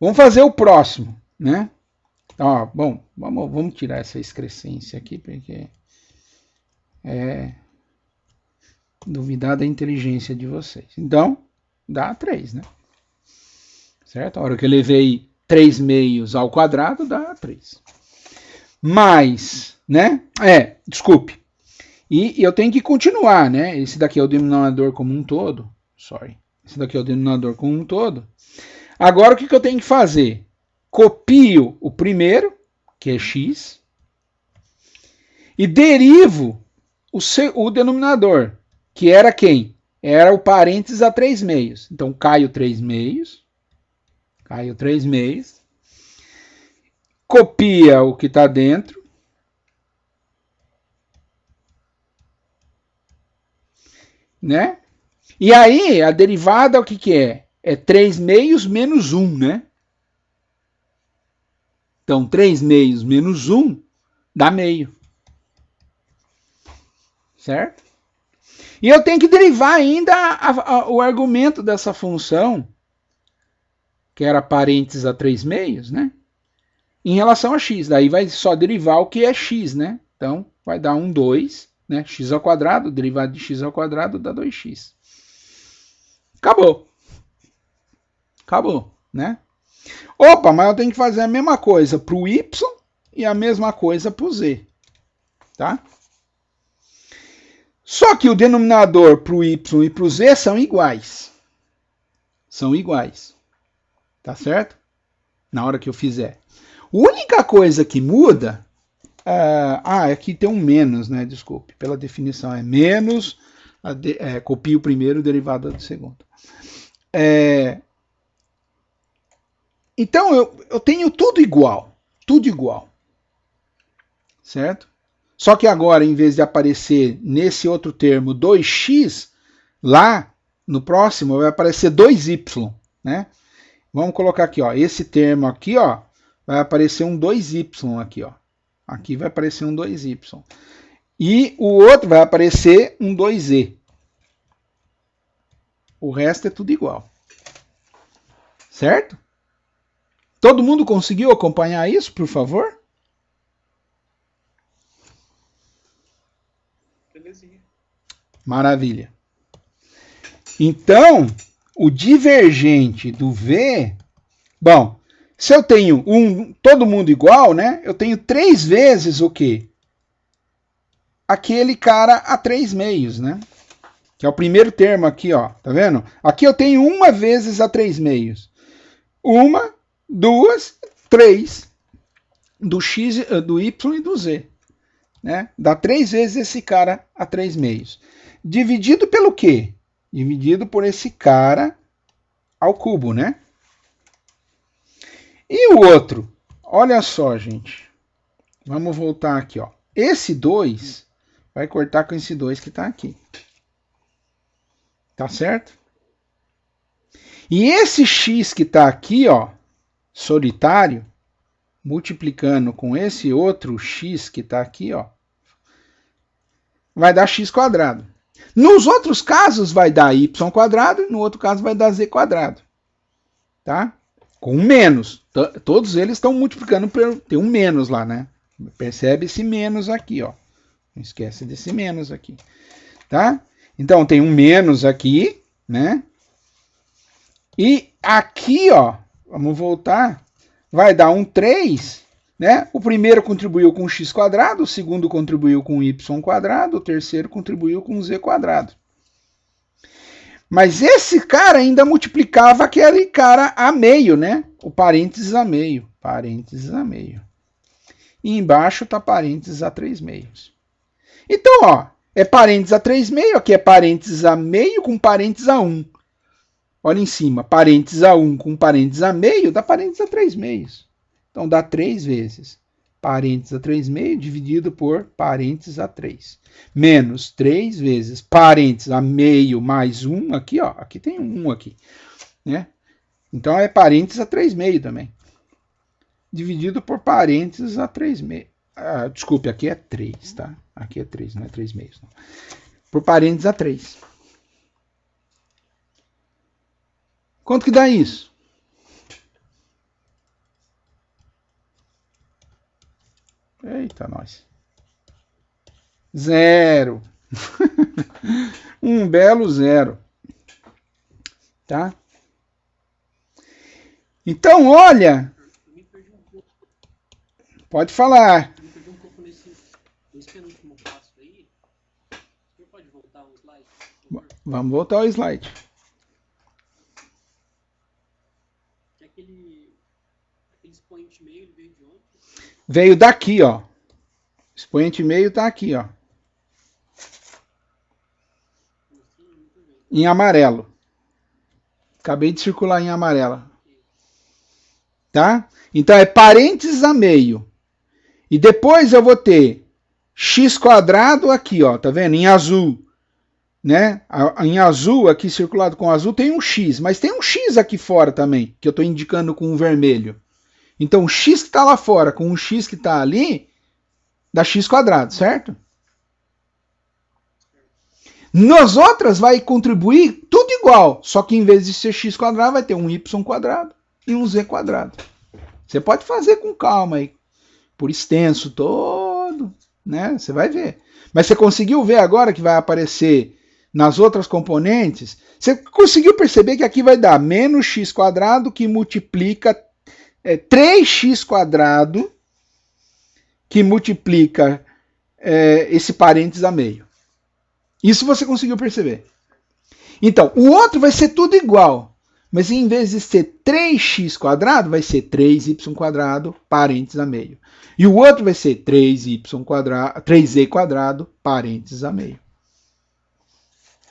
Vamos fazer o próximo, né? Ó, bom, vamos tirar essa excrescência aqui, porque é duvidar da inteligência de vocês. Então, dá 3, né? Certo? A hora que eu levei 3 meios ao quadrado, dá 3. Mais, né? Desculpe. E eu tenho que continuar, né? Esse daqui é o denominador como um todo. Esse daqui é o denominador como um todo. Agora, o que eu tenho que fazer? Copio o primeiro, que é x, e derivo o denominador, que era quem? Era o parênteses a 3 meios. Então, caio 3 meios. Copia o que está dentro. Né? E aí, a derivada, o que é? É 3 meios menos 1, né? Então, 3 meios menos 1 dá meio. Certo? E eu tenho que derivar ainda o argumento dessa função, que era parênteses a 3 meios, né? Em relação a x. Daí vai só derivar o que é x, né? Então, vai dar 2, né? X ao quadrado, derivado de x ao quadrado dá 2x. Acabou, né? Opa, mas eu tenho que fazer a mesma coisa para o y e a mesma coisa para o z, tá? Só que o denominador para o y e para o z são iguais. Tá certo? Na hora que eu fizer. A única coisa que muda... aqui tem um menos, né? Desculpe. Pela definição é menos... copio o primeiro, derivada do segundo. Então, eu tenho tudo igual. Certo? Só que agora, em vez de aparecer nesse outro termo 2x, lá no próximo vai aparecer 2y, né? Vamos colocar aqui, ó, esse termo aqui, ó, vai aparecer um 2y aqui, ó. Aqui vai aparecer um 2y. E o outro vai aparecer um 2z. O resto é tudo igual. Certo? Todo mundo conseguiu acompanhar isso, por favor? Belezinha. Maravilha. Então, o divergente do V... Bom, se eu tenho todo mundo igual, né? Eu tenho 3 vezes o quê? Aquele cara a 3 meios, né? Que é o primeiro termo aqui, ó. Tá vendo? Aqui eu tenho 1 vezes a 3 meios. 1, 2, 3 do x, do y e do z. Né? Dá 3 vezes esse cara a 3 meios. Dividido pelo quê? Dividido por esse cara ao cubo, né? E o outro? Olha só, gente. Vamos voltar aqui, ó. Esse 2 vai cortar com esse 2 que está aqui. Tá certo? E esse x que está aqui, ó, solitário, multiplicando com esse outro x que está aqui, ó, vai dar x quadrado. Nos outros casos vai dar y quadrado, no outro caso vai dar z quadrado. Tá? Com menos. Todos eles estão multiplicando, tem um menos lá, né? Percebe esse menos aqui, ó. Não esquece desse menos aqui. Tá? Então, tem um menos aqui, né? E aqui, ó, vamos voltar, vai dar um 3, né? O primeiro contribuiu com x quadrado, o segundo contribuiu com y quadrado, o terceiro contribuiu com z quadrado. Mas esse cara ainda multiplicava aquele cara a meio, né? O parênteses a meio. E embaixo está parênteses a 3 meios. Então, ó, é parênteses a 3 meios, aqui é parênteses a meio com parênteses a 1. Olha em cima, parênteses a 1 com parênteses a meio, dá parênteses a 3 meios. Então, dá 3 vezes parênteses a 3,5 dividido por parênteses a 3. Menos 3 vezes parênteses a meio mais 1, aqui, ó, aqui tem um 1 aqui, né? Então é parênteses a 3,5 também. Dividido por parênteses a 3,5. Ah, desculpe, aqui é 3, tá? Aqui é 3, não é 3,5. Não. Por parênteses a 3. Quanto que dá isso? Eita, nós. Zero. Um belo zero. Tá? Então, olha. Pode falar. Eu me perdi um pouco nesse penúltimo passo aí. Você pode voltar um slide? Vamos voltar ao slide. Que aquele expoente meio, ele veio de onde? Veio daqui, ó. Expoente meio tá aqui, ó. Em amarelo. Acabei de circular em amarelo. Tá? Então é parênteses a meio. E depois eu vou ter x quadrado aqui, ó, tá vendo? Em azul, né? Em azul, aqui circulado com azul, tem um x, mas tem um x aqui fora também, que eu estou indicando com o vermelho. Então o x que está lá fora com o x que está ali, dá x quadrado, certo? Nas outras vai contribuir tudo igual, só que em vez de ser x quadrado, vai ter um y quadrado e um z quadrado. Você pode fazer com calma aí, por extenso todo, né? Você vai ver. Mas você conseguiu ver agora que vai aparecer nas outras componentes? Você conseguiu perceber que aqui vai dar menos x quadrado que multiplica 3x quadrado que multiplica esse parênteses a meio. Isso você conseguiu perceber. Então, o outro vai ser tudo igual. Mas em vez de ser 3x quadrado, vai ser 3y quadrado, parênteses a meio. E o outro vai ser 3z quadrado, parênteses a meio.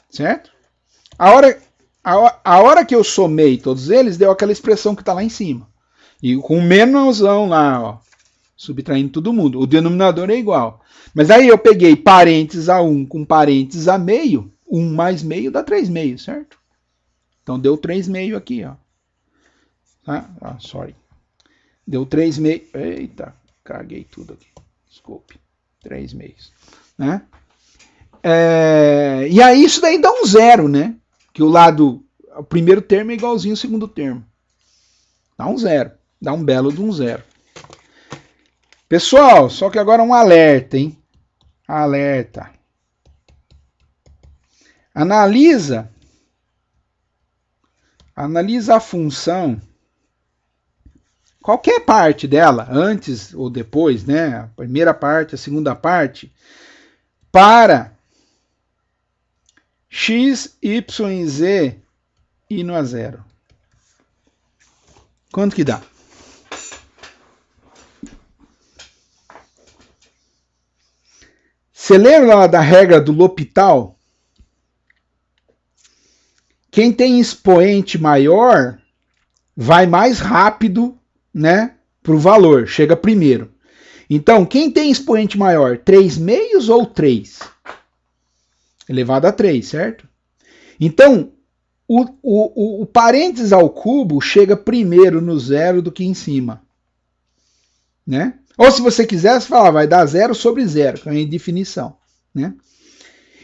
Certo? A hora que eu somei todos eles, deu aquela expressão que está lá em cima. E com o menosão lá, ó, subtraindo todo mundo. O denominador é igual. Mas aí eu peguei parênteses a 1 com parênteses a meio. 1 mais meio dá 3,5, certo? Então deu 3,5 aqui, ó. Ah, sorry. Deu 3,5. Eita, caguei tudo aqui. Desculpe. 3,5. Né? E aí isso daí dá um zero, né? Que o primeiro termo é igualzinho ao segundo termo. Dá um zero. Dá um belo de um zero. Pessoal, só que agora um alerta, hein? Alerta. Analisa a função, qualquer parte dela, antes ou depois, né? A primeira parte, a segunda parte, para x, y e z indo a zero. Quanto que dá? Você lembra lá da regra do L'Hopital? Quem tem expoente maior vai mais rápido, né, para o valor, chega primeiro. Então, quem tem expoente maior, 3/6 ou 3? Elevado a 3, certo? Então, o parênteses ao cubo chega primeiro no zero do que em cima. Né? Ou se você quiser, você fala, vai dar 0 sobre 0, que é a definição. Né?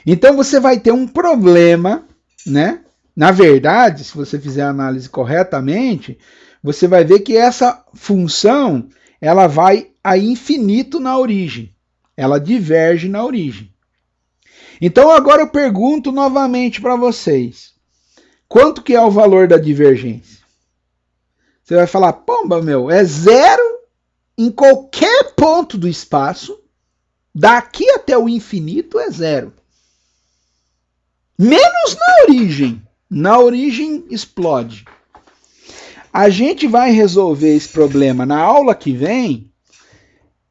Então, você vai ter um problema, né? Na verdade, se você fizer a análise corretamente, você vai ver que essa função ela vai a infinito na origem. Ela diverge na origem. Então agora eu pergunto novamente para vocês. Quanto que é o valor da divergência? Você vai falar, pomba meu, é zero em qualquer ponto do espaço. Daqui até o infinito é zero. Menos na origem. Na origem explode. A gente vai resolver esse problema na aula que vem,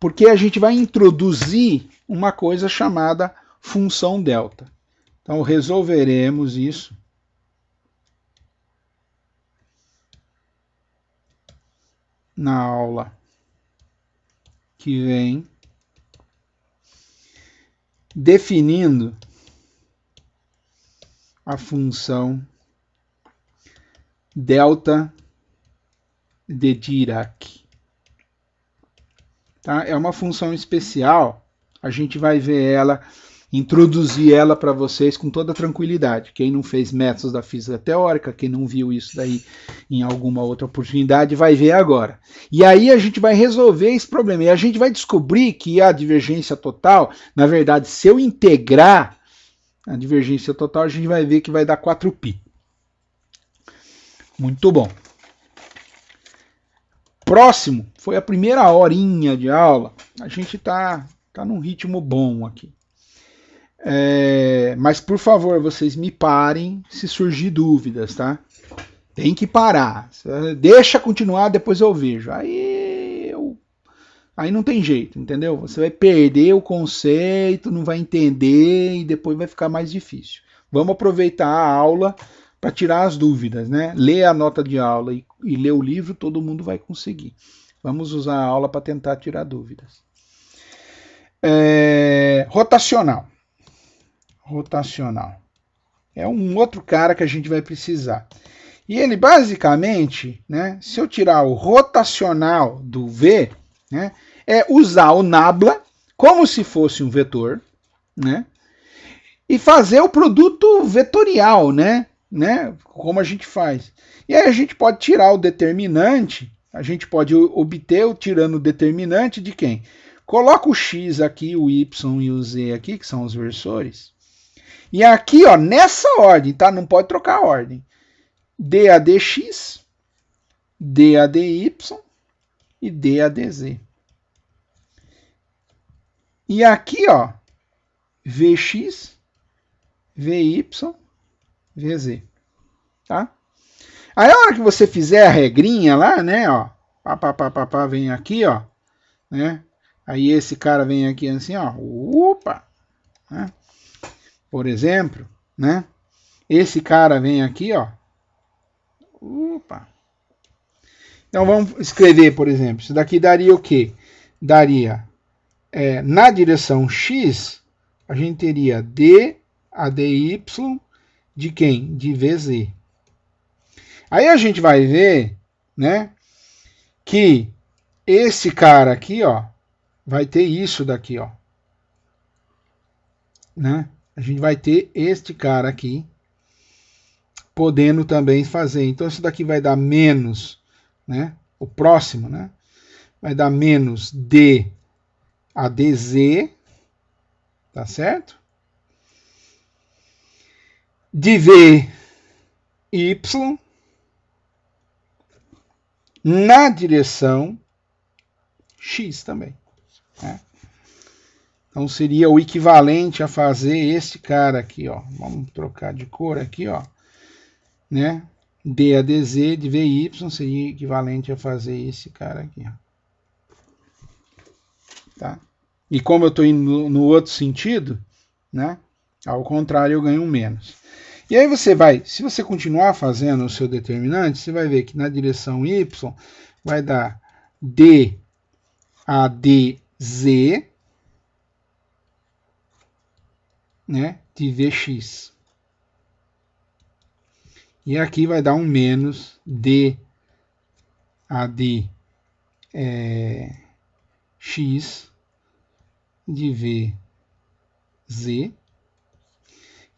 porque a gente vai introduzir uma coisa chamada função delta. Então resolveremos isso na aula que vem definindo a função delta de Dirac. Tá? É uma função especial, a gente vai ver ela, introduzir ela para vocês com toda tranquilidade. Quem não fez métodos da física teórica, quem não viu isso daí em alguma outra oportunidade, vai ver agora. E aí a gente vai resolver esse problema. E a gente vai descobrir que a divergência total, na verdade, se eu integrar a divergência total, a gente vai ver que vai dar 4π. Muito bom. Próximo, foi a primeira horinha de aula. A gente tá num ritmo bom aqui. Mas, por favor, vocês me parem se surgir dúvidas, tá? Tem que parar. Deixa continuar, depois eu vejo. Aí não tem jeito, entendeu? Você vai perder o conceito, não vai entender e depois vai ficar mais difícil. Vamos aproveitar a aula para tirar as dúvidas, né? Ler a nota de aula e ler o livro, todo mundo vai conseguir. Vamos usar a aula para tentar tirar dúvidas. Rotacional. Rotacional. É um outro cara que a gente vai precisar. E ele basicamente, né, se eu tirar o rotacional do V, né, é usar o nabla como se fosse um vetor, né, e fazer o produto vetorial, né, como a gente faz. E aí a gente pode tirar o determinante, a gente pode obter tirando o determinante de quem? Coloca o x aqui, o y e o z aqui, que são os versores. E aqui, ó, nessa ordem, tá? Não pode trocar a ordem. dAdx, dAdy e dAdz. E aqui, ó, Vx, Vy, Vz. Tá? Aí a hora que você fizer a regrinha lá, né, ó, vem aqui, ó, né? Aí esse cara vem aqui assim, ó, opa, né? Por exemplo, né? Esse cara vem aqui, ó, opa. Então vamos escrever, por exemplo, isso daqui daria o quê? Daria, na direção x, a gente teria dAdy de quem? De Vz. Aí a gente vai ver, né, que esse cara aqui, ó, vai ter isso daqui, ó, né? A gente vai ter este cara aqui, podendo também fazer. Então isso daqui vai dar menos, né? O próximo, né? Vai dar menos dAdz, tá certo? De Vy na direção x também, né? Então seria o equivalente a fazer esse cara aqui, ó. Vamos trocar de cor aqui, ó, né? dAdz de Vy seria equivalente a fazer esse cara aqui, ó. Tá? E como eu estou indo no outro sentido, né? Ao contrário, eu ganho um menos. E aí você vai, se você continuar fazendo o seu determinante, você vai ver que na direção y vai dar dAdz, né, de Vx. E aqui vai dar um menos dAdx de Vz.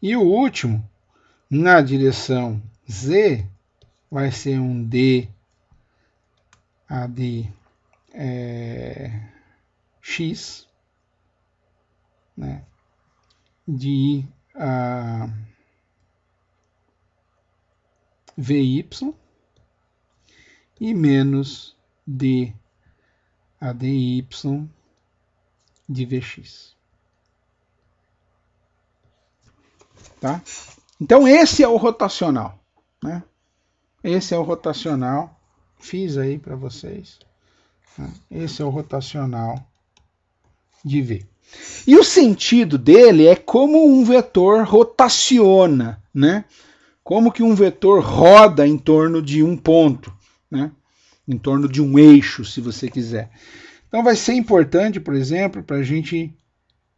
E o último, na direção z, vai ser um dAdx, né, de Vy e menos dAdy de Vx. Tá? Então esse é o rotacional, né? Esse é o rotacional, fiz aí para vocês, né? Esse é o rotacional de V. E o sentido dele é como um vetor rotaciona, né? Como que um vetor roda em torno de um ponto, né? Em torno de um eixo, se você quiser. Então vai ser importante, por exemplo, para a gente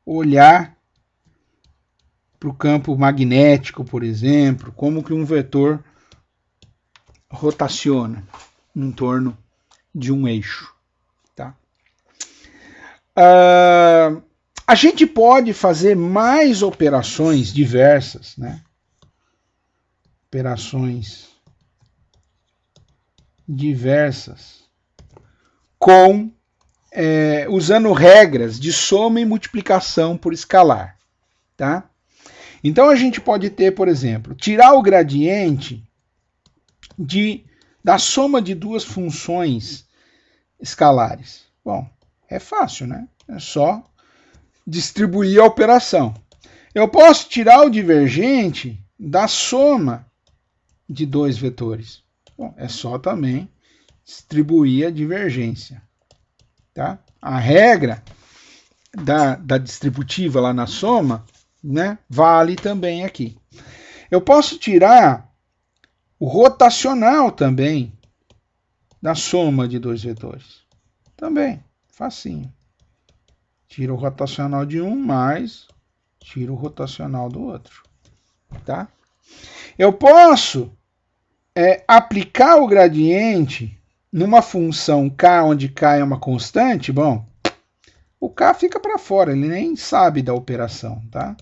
olhar para o campo magnético, por exemplo, como que um vetor rotaciona em torno de um eixo. Tá? A gente pode fazer mais operações diversas, né? Operações diversas com usando regras de soma e multiplicação por escalar, tá? Então a gente pode ter, por exemplo, tirar o gradiente da soma de duas funções escalares. Bom, é fácil, né? É só distribuir a operação. Eu posso tirar o divergente da soma de dois vetores. Bom, é só também distribuir a divergência. Tá? A regra da distributiva lá na soma, né, vale também aqui. Eu posso tirar o rotacional também da soma de dois vetores. Também, facinho. Tiro o rotacional de um, mais tiro o rotacional do outro. Tá? Eu posso aplicar o gradiente numa função k, onde k é uma constante. Bom, o k fica para fora, ele nem sabe da operação. Tá?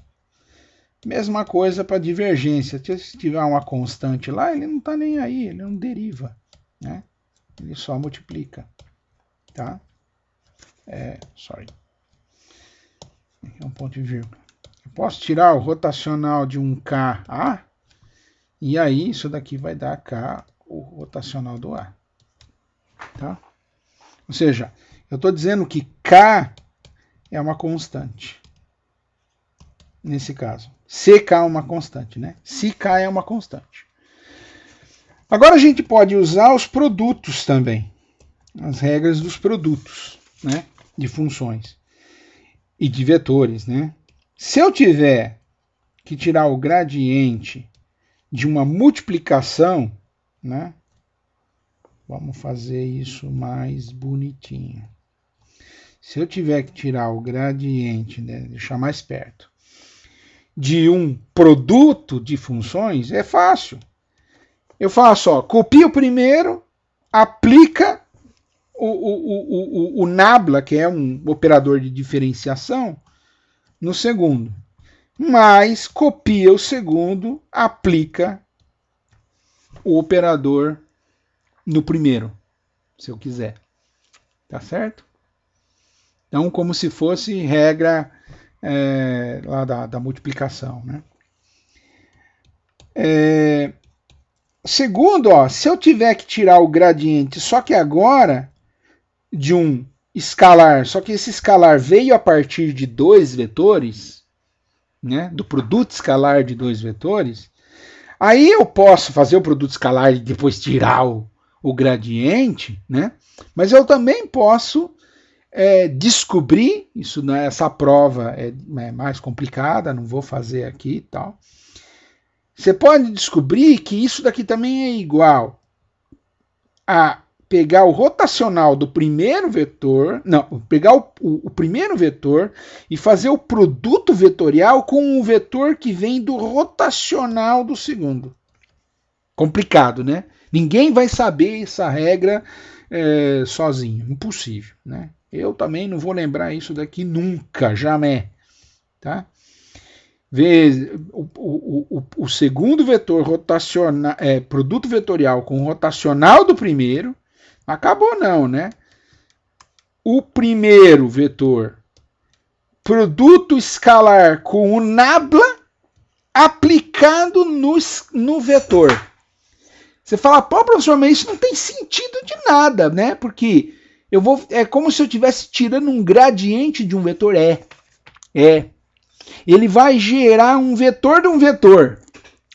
Mesma coisa para divergência. Se tiver uma constante lá, ele não está nem aí, ele não deriva. Né? Ele só multiplica. Tá? Sorry. Aqui é um ponto e vírgula. Eu posso tirar o rotacional de um K A, e aí isso daqui vai dar K, o rotacional do A. Tá? Ou seja, eu estou dizendo que K é uma constante. Nesse caso. CK é uma constante, né? Se K é uma constante. Agora a gente pode usar os produtos também. As regras dos produtos, né? De funções. E de vetores, né? Se eu tiver que tirar o gradiente de uma multiplicação, né? Vamos fazer isso mais bonitinho. Se eu tiver que tirar o gradiente, né, deixar mais perto, de um produto de funções, é fácil. Eu faço, ó, copia o primeiro, aplica o nabla, que é um operador de diferenciação, no segundo. Mas copia o segundo, aplica o operador no primeiro, se eu quiser. Tá certo? Então, como se fosse regra lá da multiplicação. Né? Segundo, ó, se eu tiver que tirar o gradiente, só que agora de um escalar, só que esse escalar veio a partir de dois vetores, né, do produto escalar de dois vetores, aí eu posso fazer o produto escalar e depois tirar o gradiente, né, mas eu também posso descobrir, essa prova é mais complicada, não vou fazer aqui e tal. Você pode descobrir que isso daqui também é igual a pegar o rotacional do primeiro vetor, pegar o primeiro vetor e fazer o produto vetorial com o vetor que vem do rotacional do segundo. Complicado, né? Ninguém vai saber essa regra sozinho, impossível, né? Eu também não vou lembrar isso daqui nunca, jamais, tá? O segundo vetor rotacional, produto vetorial com rotacional do primeiro, acabou não, né? O primeiro vetor, produto escalar com o nabla aplicado no vetor. Você fala, pô, professor, mas isso não tem sentido de nada, né? Porque é como se eu estivesse tirando um gradiente de um vetor. Ele vai gerar um vetor de um vetor.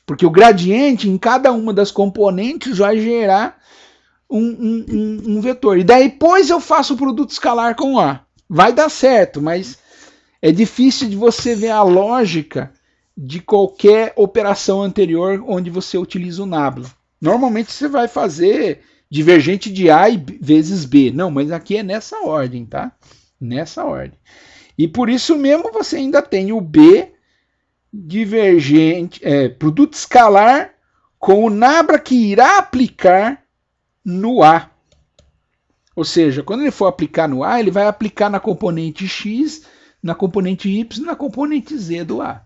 Porque o gradiente em cada uma das componentes vai gerar um vetor. E daí depois eu faço o produto escalar com A. Vai dar certo, mas é difícil de você ver a lógica de qualquer operação anterior onde você utiliza o nabla. Normalmente você vai fazer divergente de A vezes B. Não, mas aqui é nessa ordem, tá? Nessa ordem. E por isso mesmo você ainda tem o B divergente, produto escalar com o nabla que irá aplicar no A. Ou seja, quando ele for aplicar no A, ele vai aplicar na componente X, na componente Y e na componente Z do A.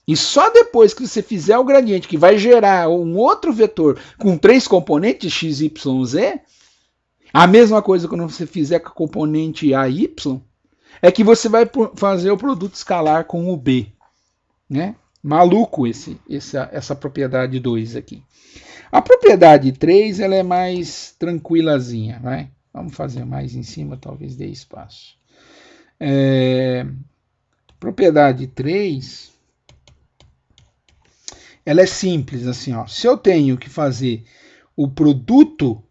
E só depois que você fizer o gradiente que vai gerar um outro vetor com 3 componentes, x, y, z, a mesma coisa quando você fizer com a componente a, y, é que você vai fazer o produto escalar com o B. Né? Maluco essa propriedade 2 aqui. A propriedade 3 ela é mais tranquilazinha. Vai? Vamos fazer mais em cima, talvez dê espaço. Propriedade 3... ela é simples, assim, ó. Se eu tenho que fazer o produto,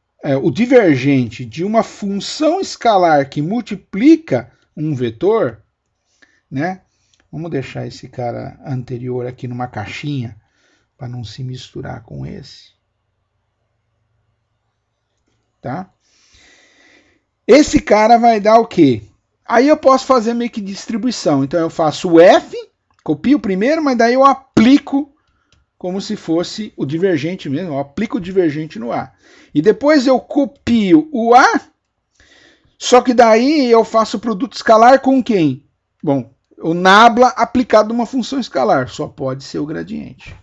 o divergente de uma função escalar que multiplica um vetor, né? Vamos deixar esse cara anterior aqui numa caixinha, para não se misturar com esse. Tá? Esse cara vai dar o quê? Aí eu posso fazer meio que distribuição. Então eu faço o F, copio primeiro, mas daí eu aplico como se fosse o divergente mesmo, eu aplico o divergente no A. E depois eu copio o A, só que daí eu faço o produto escalar com quem? Bom, o nabla aplicado numa função escalar, só pode ser o gradiente.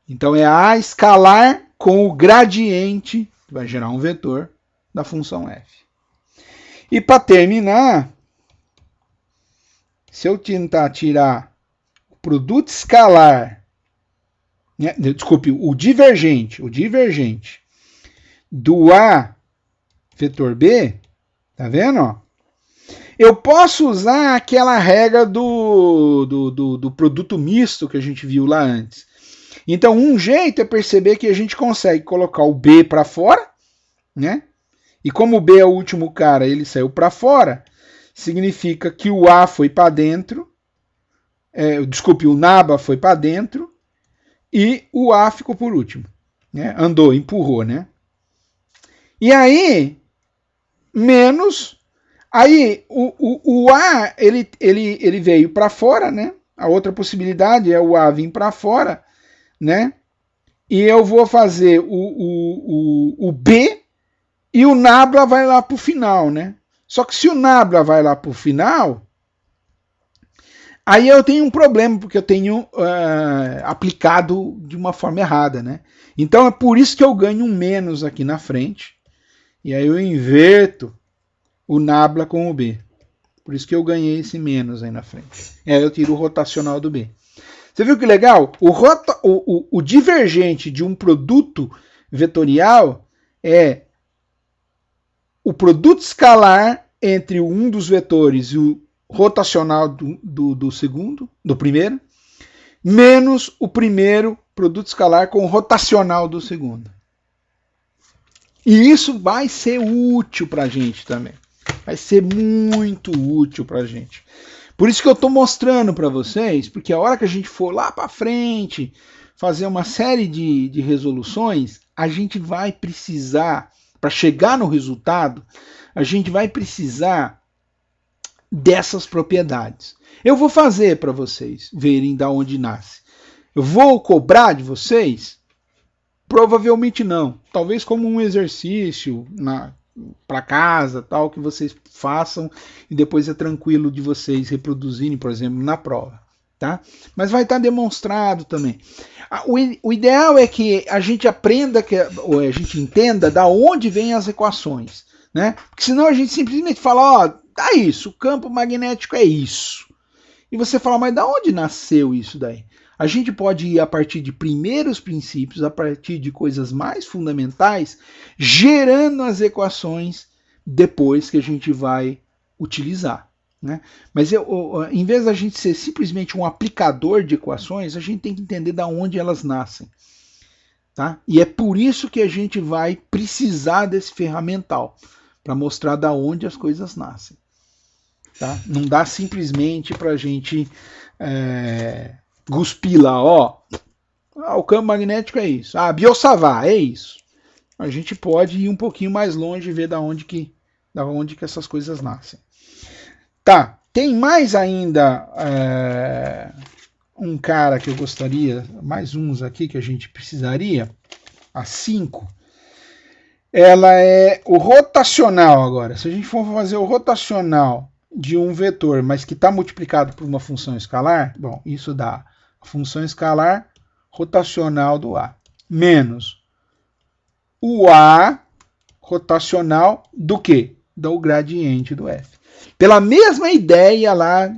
Então é A escalar com o gradiente, que vai gerar um vetor da função F. E para terminar, se eu tentar tirar produto escalar, né, desculpe, o divergente do A vetor B, tá vendo? Ó? Eu posso usar aquela regra do produto misto que a gente viu lá antes. Então, um jeito é perceber que a gente consegue colocar o B para fora, né? E como o B é o último cara, ele saiu para fora, significa que o A foi para dentro, desculpe, o nabla foi para dentro e o A ficou por último. Né? Andou, empurrou, né? E aí, menos... Aí, o A, ele veio para fora, né? A outra possibilidade é o A vir para fora, né? E eu vou fazer o B e o nabla vai lá para o final, né? Só que se o nabla vai lá para o final... Aí eu tenho um problema, porque eu tenho aplicado de uma forma errada, né? Então é por isso que eu ganho um menos aqui na frente. E aí eu inverto o nabla com o B. Por isso que eu ganhei esse menos aí na frente. E aí eu tiro o rotacional do B. Você viu que legal? O divergente de um produto vetorial é o produto escalar entre um dos vetores e o rotacional do primeiro, menos o primeiro produto escalar com o rotacional do segundo. E isso vai ser útil para a gente também. Vai ser muito útil para a gente. Por isso que eu estou mostrando para vocês, porque a hora que a gente for lá para frente fazer uma série de resoluções, a gente vai precisar, para chegar no resultado, a gente vai precisar dessas propriedades. Eu vou fazer para vocês verem da onde nasce. Eu vou cobrar de vocês? Provavelmente não. Talvez como um exercício para casa, tal, que vocês façam e depois é tranquilo de vocês reproduzirem, por exemplo, na prova. Tá? Mas vai estar demonstrado também. O ideal é que a gente aprenda, ou a gente entenda da onde vêm as equações. Né? Porque senão a gente simplesmente fala, ó, tá isso, o campo magnético é isso. E você fala, mas da onde nasceu isso daí? A gente pode ir a partir de primeiros princípios, a partir de coisas mais fundamentais, gerando as equações depois que a gente vai utilizar. Né? Mas em vez da gente ser simplesmente um aplicador de equações, a gente tem que entender da onde elas nascem. Tá? E é por isso que a gente vai precisar desse ferramental, para mostrar da onde as coisas nascem. Tá? Não dá simplesmente para a gente cuspir lá, ó, o campo magnético é isso, Biot-Savart é isso. a gente pode ir um pouquinho mais longe e ver da onde que essas coisas nascem. Tá, tem mais ainda um cara que eu gostaria, mais uns aqui que a gente precisaria, a 5. Ela é o rotacional agora. Se a gente for fazer o rotacional de um vetor, mas que está multiplicado por uma função escalar, bom, isso dá a função escalar rotacional do A, menos o A rotacional do quê? Do gradiente do F. Pela mesma ideia lá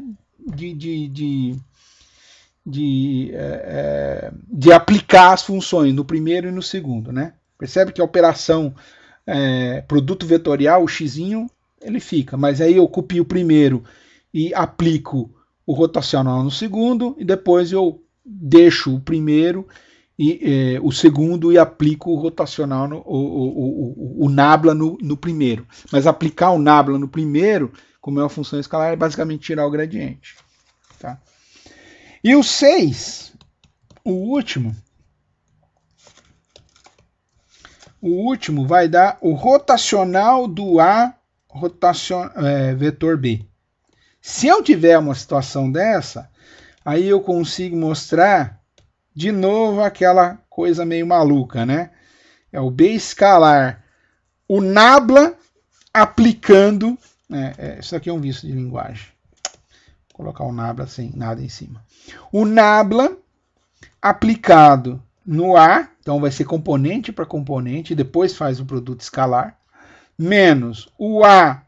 de aplicar as funções no primeiro e no segundo, né? Percebe que a operação produto vetorial, o xzinho, ele fica, mas aí eu copio o primeiro e aplico o rotacional no segundo, e depois eu deixo o primeiro e o segundo e aplico o rotacional, o nabla no primeiro. Mas aplicar o nabla no primeiro, como é uma função escalar, é basicamente tirar o gradiente. Tá? E o 6, o último vai dar o rotacional do A vetor B. Se eu tiver uma situação dessa, aí eu consigo mostrar de novo aquela coisa meio maluca, né? É o B escalar, o nabla aplicando... isso aqui é um vício de linguagem. Vou colocar o nabla sem nada em cima. O nabla aplicado no A, então vai ser componente para componente, depois faz o produto escalar, menos o A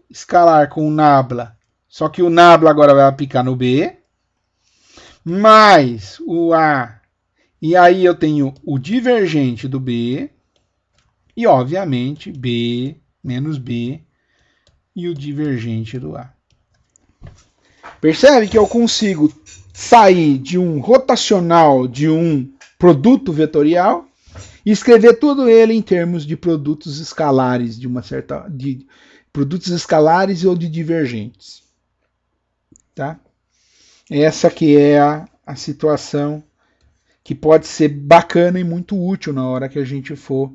escalar com o nabla, só que o nabla agora vai aplicar no B, mais o A, e aí eu tenho o divergente do B, e obviamente B menos B, e o divergente do A. Percebe que eu consigo sair de um rotacional de um produto vetorial e escrever tudo ele em termos de produtos escalares, de produtos escalares ou de divergentes. Tá? Essa que é a situação que pode ser bacana e muito útil na hora que a gente for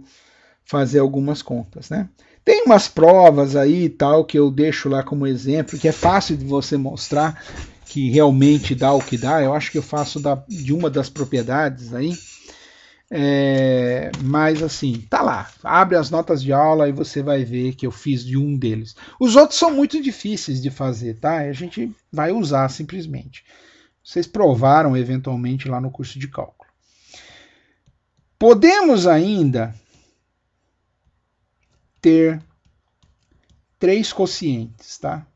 fazer algumas contas, né? Tem umas provas aí e tal que eu deixo lá como exemplo, que é fácil de você mostrar que realmente dá o que dá. Eu acho que eu faço de uma das propriedades aí. Mas assim, tá lá. Abre as notas de aula e você vai ver que eu fiz de um deles. Os outros são muito difíceis de fazer, tá? A gente vai usar simplesmente. Vocês provaram eventualmente lá no curso de cálculo. Podemos ainda ter 3 quocientes, tá?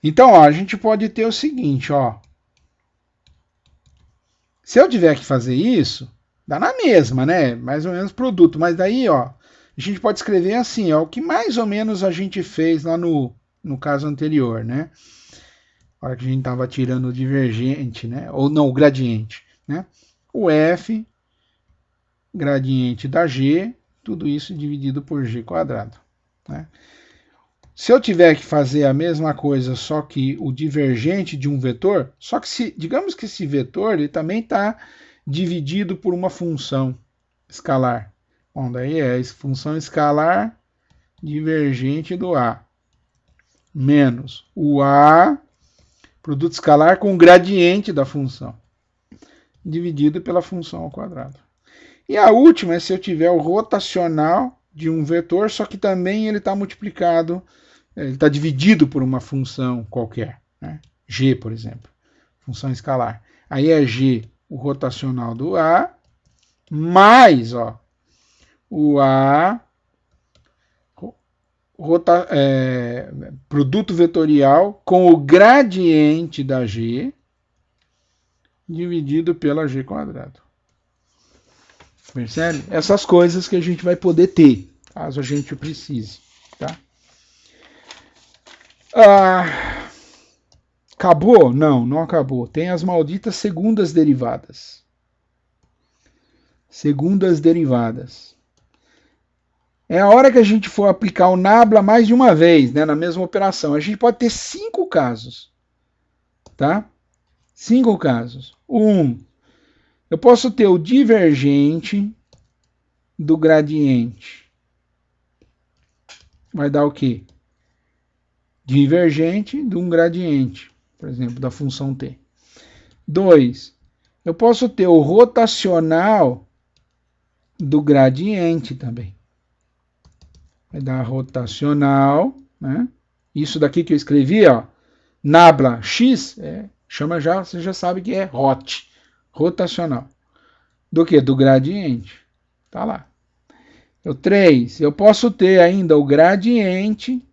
Então, ó, a gente pode ter o seguinte, ó. Se eu tiver que fazer isso, dá na mesma, né? Mais ou menos produto. Mas daí, ó, a gente pode escrever assim, ó, o que mais ou menos a gente fez lá no caso anterior, né? A hora que a gente estava tirando o divergente, né? Ou não, o gradiente, né? O F gradiente da G, tudo isso dividido por G quadrado. Né? Se eu tiver que fazer a mesma coisa, só que o divergente de um vetor, só que digamos que esse vetor ele também está dividido por uma função escalar. Bom, daí é função escalar divergente do A, menos o A, produto escalar com o gradiente da função, dividido pela função ao quadrado. E a última é se eu tiver o rotacional de um vetor, só que também ele está multiplicado, ele está dividido por uma função qualquer, né? G, por exemplo, função escalar. Aí é G, o rotacional do A, mais o A, produto vetorial com o gradiente da G, dividido pela G quadrado. Percebe? Essas coisas que a gente vai poder ter, caso a gente precise. Tá? Acabou? Não, não acabou. Tem as malditas segundas derivadas. Segundas derivadas. É a hora que a gente for aplicar o nabla mais de uma vez, né, na mesma operação. A gente pode ter 5 casos. Tá? 5 casos. Eu posso ter o divergente do gradiente. Vai dar o quê? Divergente de um gradiente, por exemplo, da função t. 2. Eu posso ter o rotacional do gradiente também. Vai dar rotacional, né? Isso daqui que eu escrevi, ó, nabla x, chama já, você já sabe que é rotacional. Do que? Do gradiente. Tá lá. 3. Eu posso ter ainda o gradiente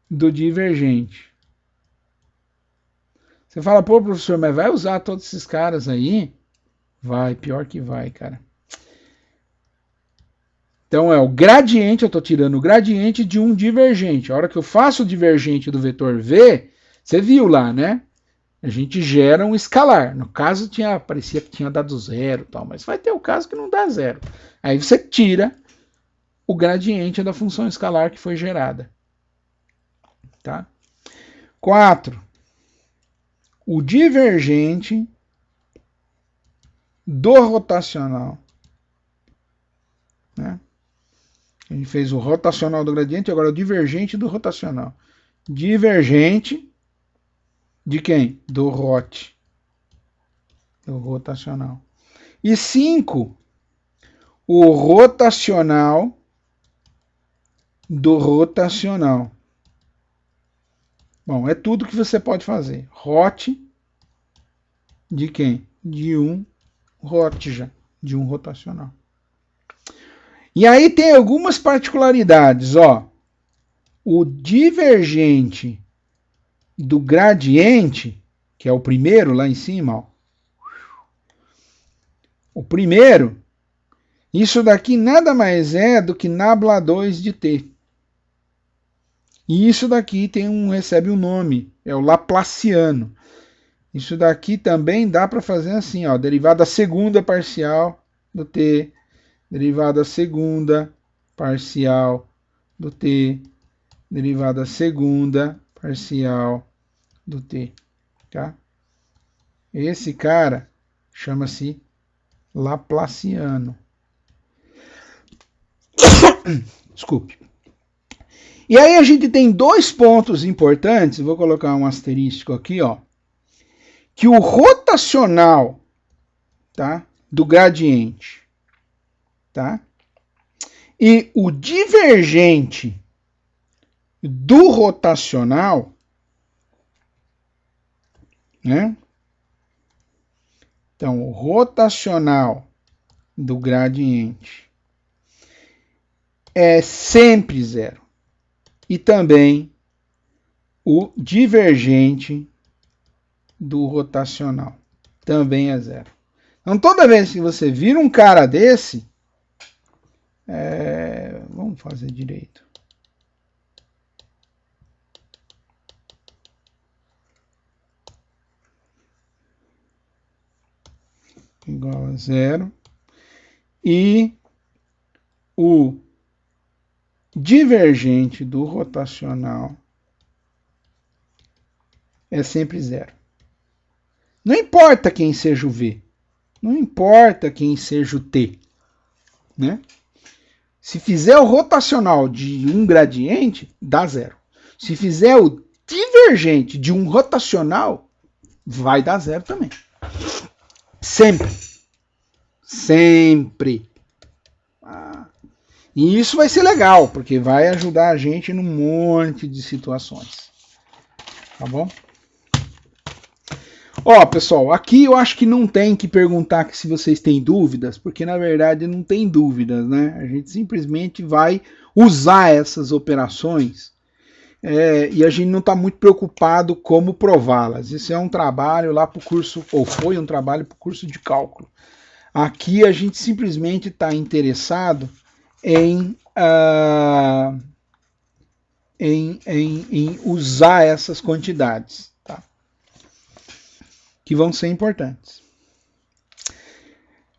do divergente. Você fala, pô, professor, mas vai usar todos esses caras aí? Vai, pior que vai, cara. Então é o gradiente, eu estou tirando o gradiente de um divergente. A hora que eu faço o divergente do vetor v, você viu lá, né? A gente gera um escalar. No caso, parecia que tinha dado zero, tal, mas vai ter o caso que não dá zero. Aí você tira o gradiente da função escalar que foi gerada. Tá? 4. O divergente do rotacional. Né? A gente fez o rotacional do gradiente, agora o divergente do rotacional. Divergente de quem? Do rot. Do rotacional. E 5. O rotacional do rotacional. Bom, é tudo que você pode fazer. Rot de quem? De um rotja, de um rotacional. E aí tem algumas particularidades, ó. O divergente do gradiente, que é o primeiro lá em cima, ó. O primeiro, isso daqui nada mais é do que nabla 2 de t. E isso daqui recebe um nome, é o laplaciano. Isso daqui também dá para fazer assim, ó, derivada segunda parcial do t, derivada segunda parcial do t, derivada segunda parcial do t, tá? Esse cara chama-se laplaciano. Desculpe. E aí a gente tem dois pontos importantes, vou colocar um asterístico aqui, ó, que o rotacional, tá, do gradiente, tá, e o divergente do rotacional, né? Então, o rotacional do gradiente é sempre zero. E também o divergente do rotacional também é zero. Então, toda vez que você vira um cara desse, vamos fazer direito. Igual a zero. E o divergente do rotacional é sempre zero. Não importa quem seja o V. Não importa quem seja o T. Né? Se fizer o rotacional de um gradiente, dá zero. Se fizer o divergente de um rotacional, vai dar zero também. Sempre. Sempre. E isso vai ser legal, porque vai ajudar a gente num monte de situações. Tá bom? Ó, pessoal, aqui eu acho que não tem que perguntar se vocês têm dúvidas, porque na verdade não tem dúvidas, né? A gente simplesmente vai usar essas operações e a gente não está muito preocupado como prová-las. Isso é um trabalho lá para o curso, ou foi um trabalho para o curso de cálculo. Aqui a gente simplesmente está interessado em usar essas quantidades, tá? Que vão ser importantes.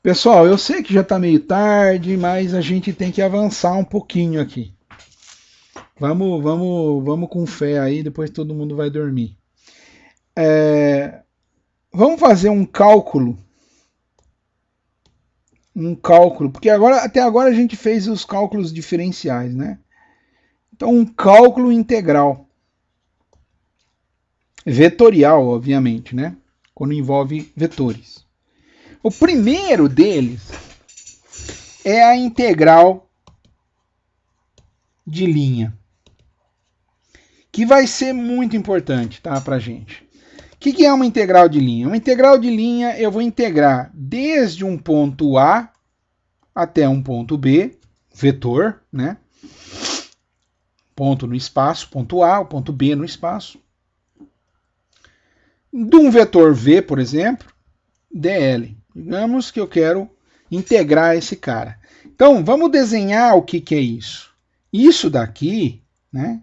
Pessoal, eu sei que já está meio tarde, mas a gente tem que avançar um pouquinho aqui. Vamos com fé aí, depois todo mundo vai dormir. Vamos fazer um cálculo um cálculo, porque até agora a gente fez os cálculos diferenciais, né? Então, um cálculo integral. Vetorial, obviamente, né? Quando envolve vetores. O primeiro deles é a integral de linha, que vai ser muito importante, tá, pra gente. O que é uma integral de linha? Uma integral de linha eu vou integrar desde um ponto A até um ponto B, vetor, né? Ponto no espaço, ponto A, o ponto B no espaço. De um vetor V, por exemplo, dl. Digamos que eu quero integrar esse cara. Então, vamos desenhar o que é isso. Isso daqui, né?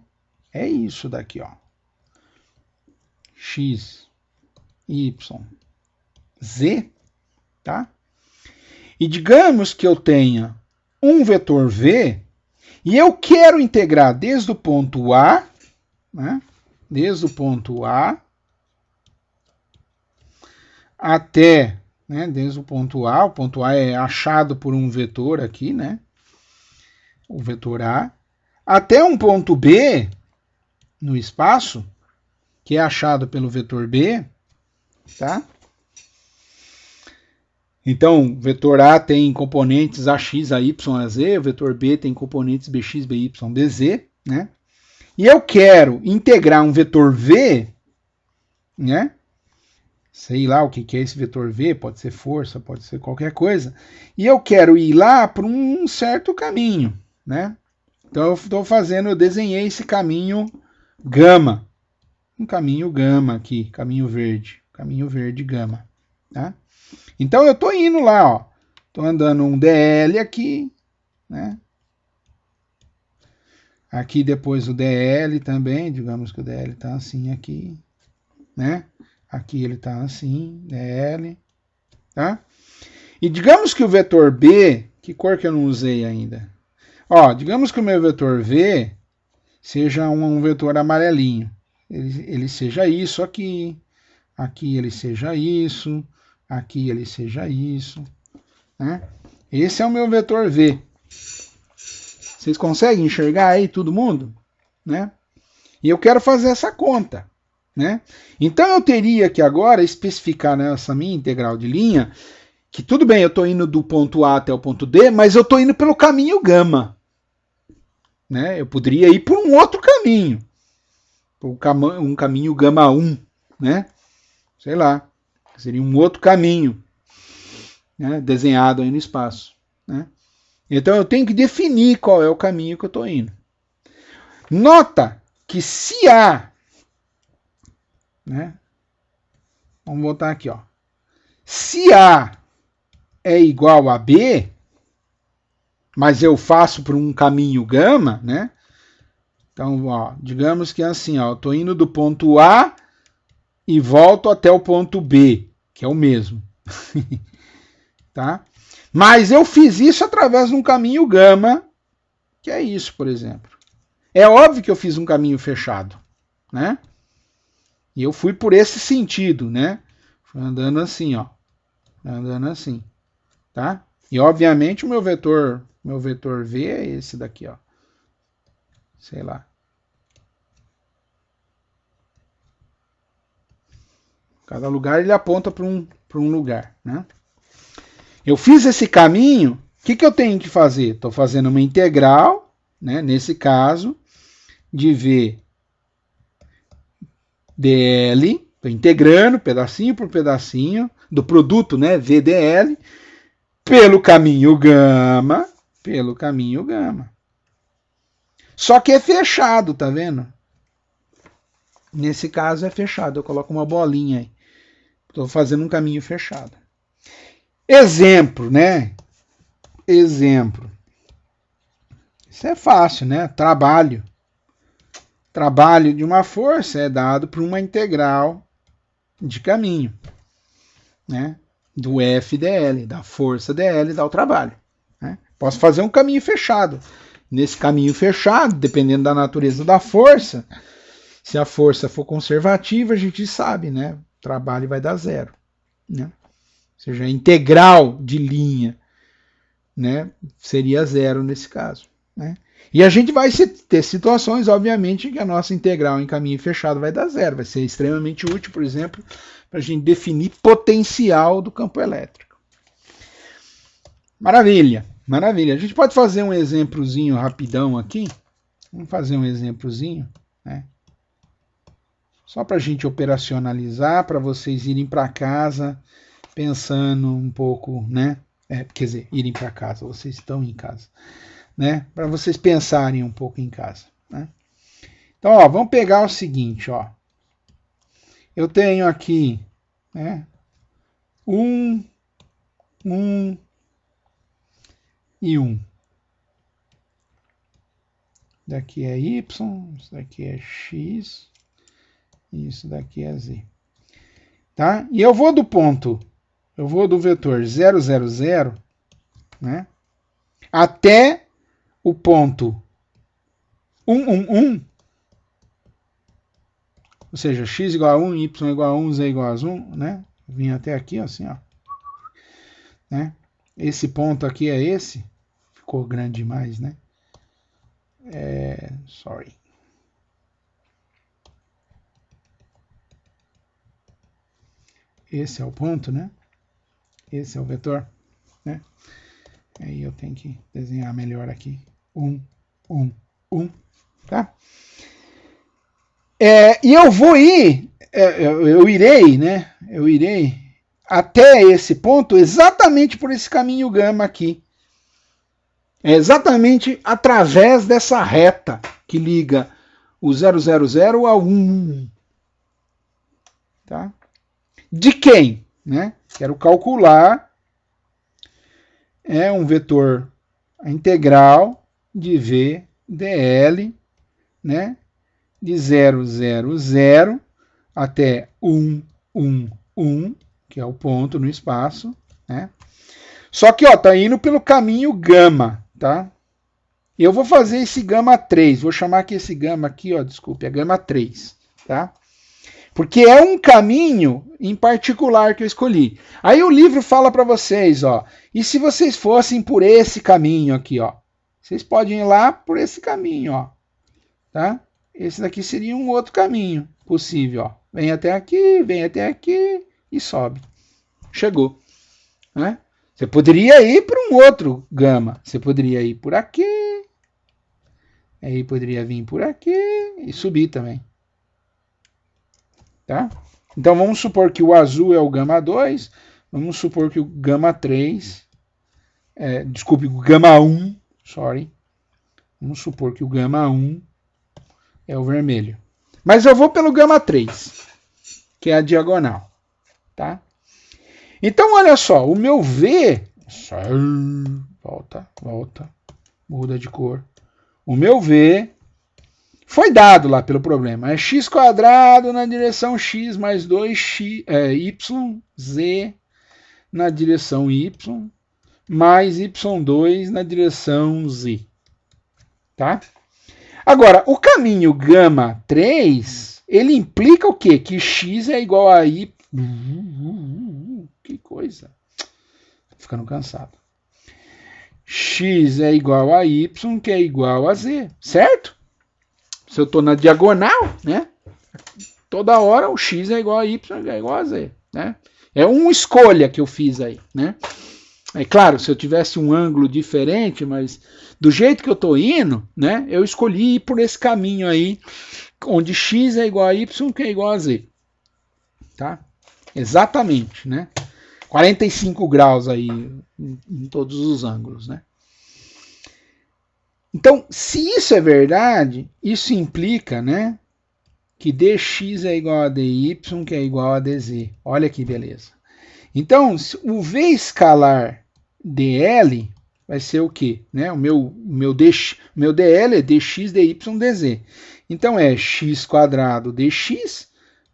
É isso daqui, ó. X, Y, Z, tá? E digamos que eu tenha um vetor V e eu quero integrar desde o ponto A, né? Desde o ponto A até, né? Desde o ponto A é achado por um vetor aqui, né? O vetor A, até um ponto B no espaço, que é achado pelo vetor B, tá? Então, o vetor A tem componentes AX, AY, AZ, o vetor B tem componentes BX, BY, BZ, né? E eu quero integrar um vetor V, né? Sei lá o que é esse vetor V, pode ser força, pode ser qualquer coisa, e eu quero ir lá para um certo caminho, né? Então eu desenhei esse caminho gama, um caminho gama aqui, caminho verde gama, tá? Então eu estou indo lá, ó, estou andando um DL aqui, né? Aqui depois o DL também, digamos que o DL está assim aqui, né? Aqui ele está assim, DL, tá? E digamos que o vetor B, que cor que eu não usei ainda? Ó, digamos que o meu vetor V seja um vetor amarelinho. Ele seja isso aqui, aqui ele seja isso, aqui ele seja isso, né? Esse é o meu vetor V. Vocês conseguem enxergar aí todo mundo? Né? E eu quero fazer essa conta, né? Então eu teria que agora especificar nessa minha integral de linha que tudo bem, eu estou indo do ponto A até o ponto D, mas eu estou indo pelo caminho gama. Né? Eu poderia ir por um outro caminho, um caminho gama 1, né? Sei lá, seria um outro caminho, né? Desenhado aí no espaço, né? Então eu tenho que definir qual é o caminho que eu estou indo. Nota que se A, né? Vamos botar aqui, ó. Se A é igual a B, mas eu faço por um caminho gama, né? Então, ó, digamos que é assim, ó, eu estou indo do ponto A e volto até o ponto B, que é o mesmo. Tá? Mas eu fiz isso através de um caminho gama, que é isso, por exemplo. É óbvio que eu fiz um caminho fechado, né? E eu fui por esse sentido, né? Fui andando assim, ó. Andando assim, tá? E obviamente o meu vetor V é esse daqui, ó. Sei lá. Cada lugar ele aponta para um lugar, né? Eu fiz esse caminho, o que eu tenho que fazer? Estou fazendo uma integral, né? Nesse caso, de V dl, estou integrando pedacinho por pedacinho do produto, né? VDL, pelo caminho gama, Só que é fechado, tá vendo? Nesse caso é fechado, eu coloco uma bolinha aí. Estou fazendo um caminho fechado. Exemplo, né? Exemplo. Isso é fácil, né? Trabalho. Trabalho de uma força é dado por uma integral de caminho, né? Do FdL, da força dl, dá o trabalho. Né? Posso fazer um caminho fechado. Nesse caminho fechado, dependendo da natureza da força, se a força for conservativa, a gente sabe, né? O trabalho vai dar zero. Né? Ou seja, a integral de linha né, seria 0 nesse caso, né? E a gente vai ter situações, obviamente, que a nossa integral em caminho fechado vai dar 0. Vai ser extremamente útil, por exemplo, para a gente definir potencial do campo elétrico. Maravilha, maravilha. A gente pode fazer um exemplozinho rapidão aqui. Vamos fazer um exemplozinho, né? Só para a gente operacionalizar, para vocês irem para casa pensando um pouco, né? Quer dizer, irem para casa, vocês estão em casa, né? Para vocês pensarem um pouco em casa, né? Então, ó, vamos pegar o seguinte, ó. Eu tenho aqui, né? 1 e 1. Daqui é y, isso daqui é x, e isso daqui é z. Tá? E eu vou do vetor 0, 0, 0, né? Até o ponto 1, 1, 1, ou seja, x igual a 1, y igual a 1, z igual a 1, né? Vim até aqui, assim, ó. Né? Esse ponto aqui é esse. Ficou grande demais, né? Sorry. Esse é o ponto, né? Esse é o vetor, né? Aí eu tenho que desenhar melhor aqui. 1, 1, 1, tá? E eu vou ir, eu irei, né? Eu irei até esse ponto exatamente por esse caminho gama aqui. É exatamente através dessa reta que liga o 000 ao 1. Tá? De quem? Né? Quero calcular um vetor integral de V dl, né? De 0, 0, 0 até 1, 1, 1, que é o ponto no espaço, né? Só que, ó, tá indo pelo caminho gama, tá? Eu vou fazer esse gama 3, vou chamar aqui esse gama aqui, ó, desculpe, é gama 3, tá? Porque é um caminho em particular que eu escolhi. Aí o livro fala para vocês, ó, e se vocês fossem por esse caminho aqui, ó, vocês podem ir lá por esse caminho, ó, tá? Esse daqui seria um outro caminho possível, ó. Vem até aqui e sobe. Chegou, né? Você poderia ir para um outro gama. Você poderia ir por aqui. Aí poderia vir por aqui e subir também. Tá? Então vamos supor que o azul é o gama 2. Vamos supor que o gama 3. Desculpe, o gama 1. Sorry. Vamos supor que o gama 1 é o vermelho. Mas eu vou pelo gama 3, que é a diagonal. Tá? Então, olha só, o meu V, volta, muda de cor. O meu V foi dado lá pelo problema. É x² na direção x mais 2y, z na direção y, mais y2 na direção z. Tá? Agora, o caminho gama 3, ele implica o quê? Que x é igual a y. Que coisa. Tô ficando cansado. X é igual a y, que é igual a z, certo? Se eu estou na diagonal, né? Toda hora o x é igual a y, que é igual a z, né? É uma escolha que eu fiz aí, né? É claro, se eu tivesse um ângulo diferente, mas do jeito que eu estou indo, né? Eu escolhi ir por esse caminho aí, onde x é igual a y, que é igual a z, tá? Exatamente, né? 45 graus aí em todos os ângulos, né? Então, se isso é verdade, isso implica, né, que dx é igual a dy, que é igual a dz. Olha que beleza. Então, o v escalar dl vai ser o quê? Né? O meu dl é dx, dy, dz. Então, é x² dx,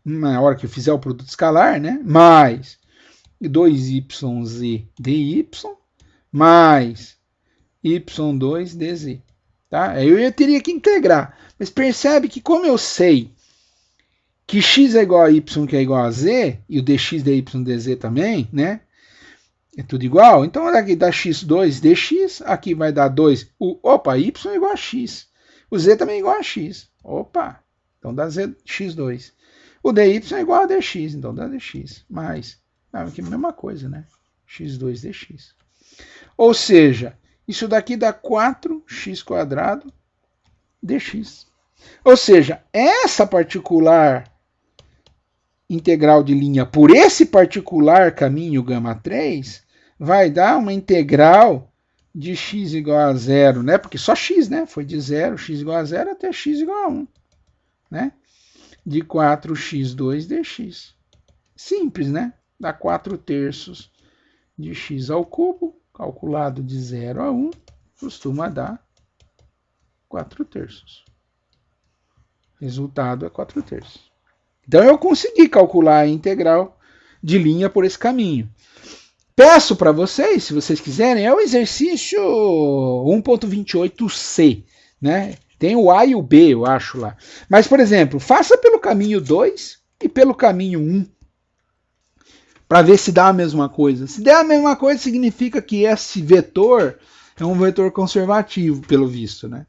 na hora que eu fizer o produto escalar, né, mais 2yz dy, mais y2 dz. Tá? Eu teria que integrar. Mas percebe que como eu sei que x é igual a y, que é igual a z, e o dx, dy, dz também, né? É tudo igual? Então aqui dá x2 dx, aqui vai dar 2. Opa, y é igual a x. O z também é igual a x. Opa, então dá x2. O dy é igual a dx, então dá dx. Mais, aqui é a mesma coisa, né? x2 dx. Ou seja, isso daqui dá 4x² dx. Ou seja, essa particular integral de linha por esse particular caminho γ3 vai dar uma integral de x igual a 0, né? Porque só x, né? Foi de 0, x igual a 0 até x igual a 1, né? De 4x2 dx. Simples, né? Dá 4/3 de x ao cubo, calculado de 0 a 1, costuma dar 4/3. Resultado é 4/3. Então eu consegui calcular a integral de linha por esse caminho. Peço para vocês, se vocês quiserem, é o exercício 1.28c, né? Tem o A e o B, eu acho lá. Mas, por exemplo, faça pelo caminho 2 e pelo caminho 1, para ver se dá a mesma coisa. Se der a mesma coisa, significa que esse vetor é um vetor conservativo, pelo visto, né?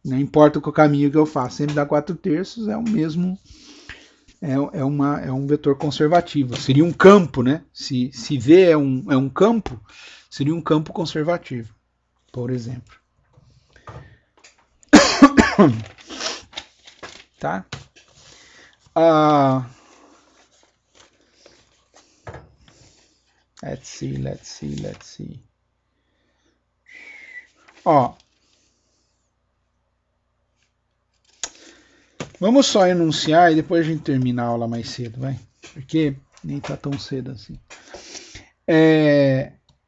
Não importa o caminho que eu faço, sempre dá 4/3, é o mesmo... É um vetor conservativo. Seria um campo, né? Se V é um campo, seria um campo conservativo, por exemplo. Tá? Let's see. Ó. Vamos só enunciar e depois a gente termina a aula mais cedo, vai? Porque nem tá tão cedo assim.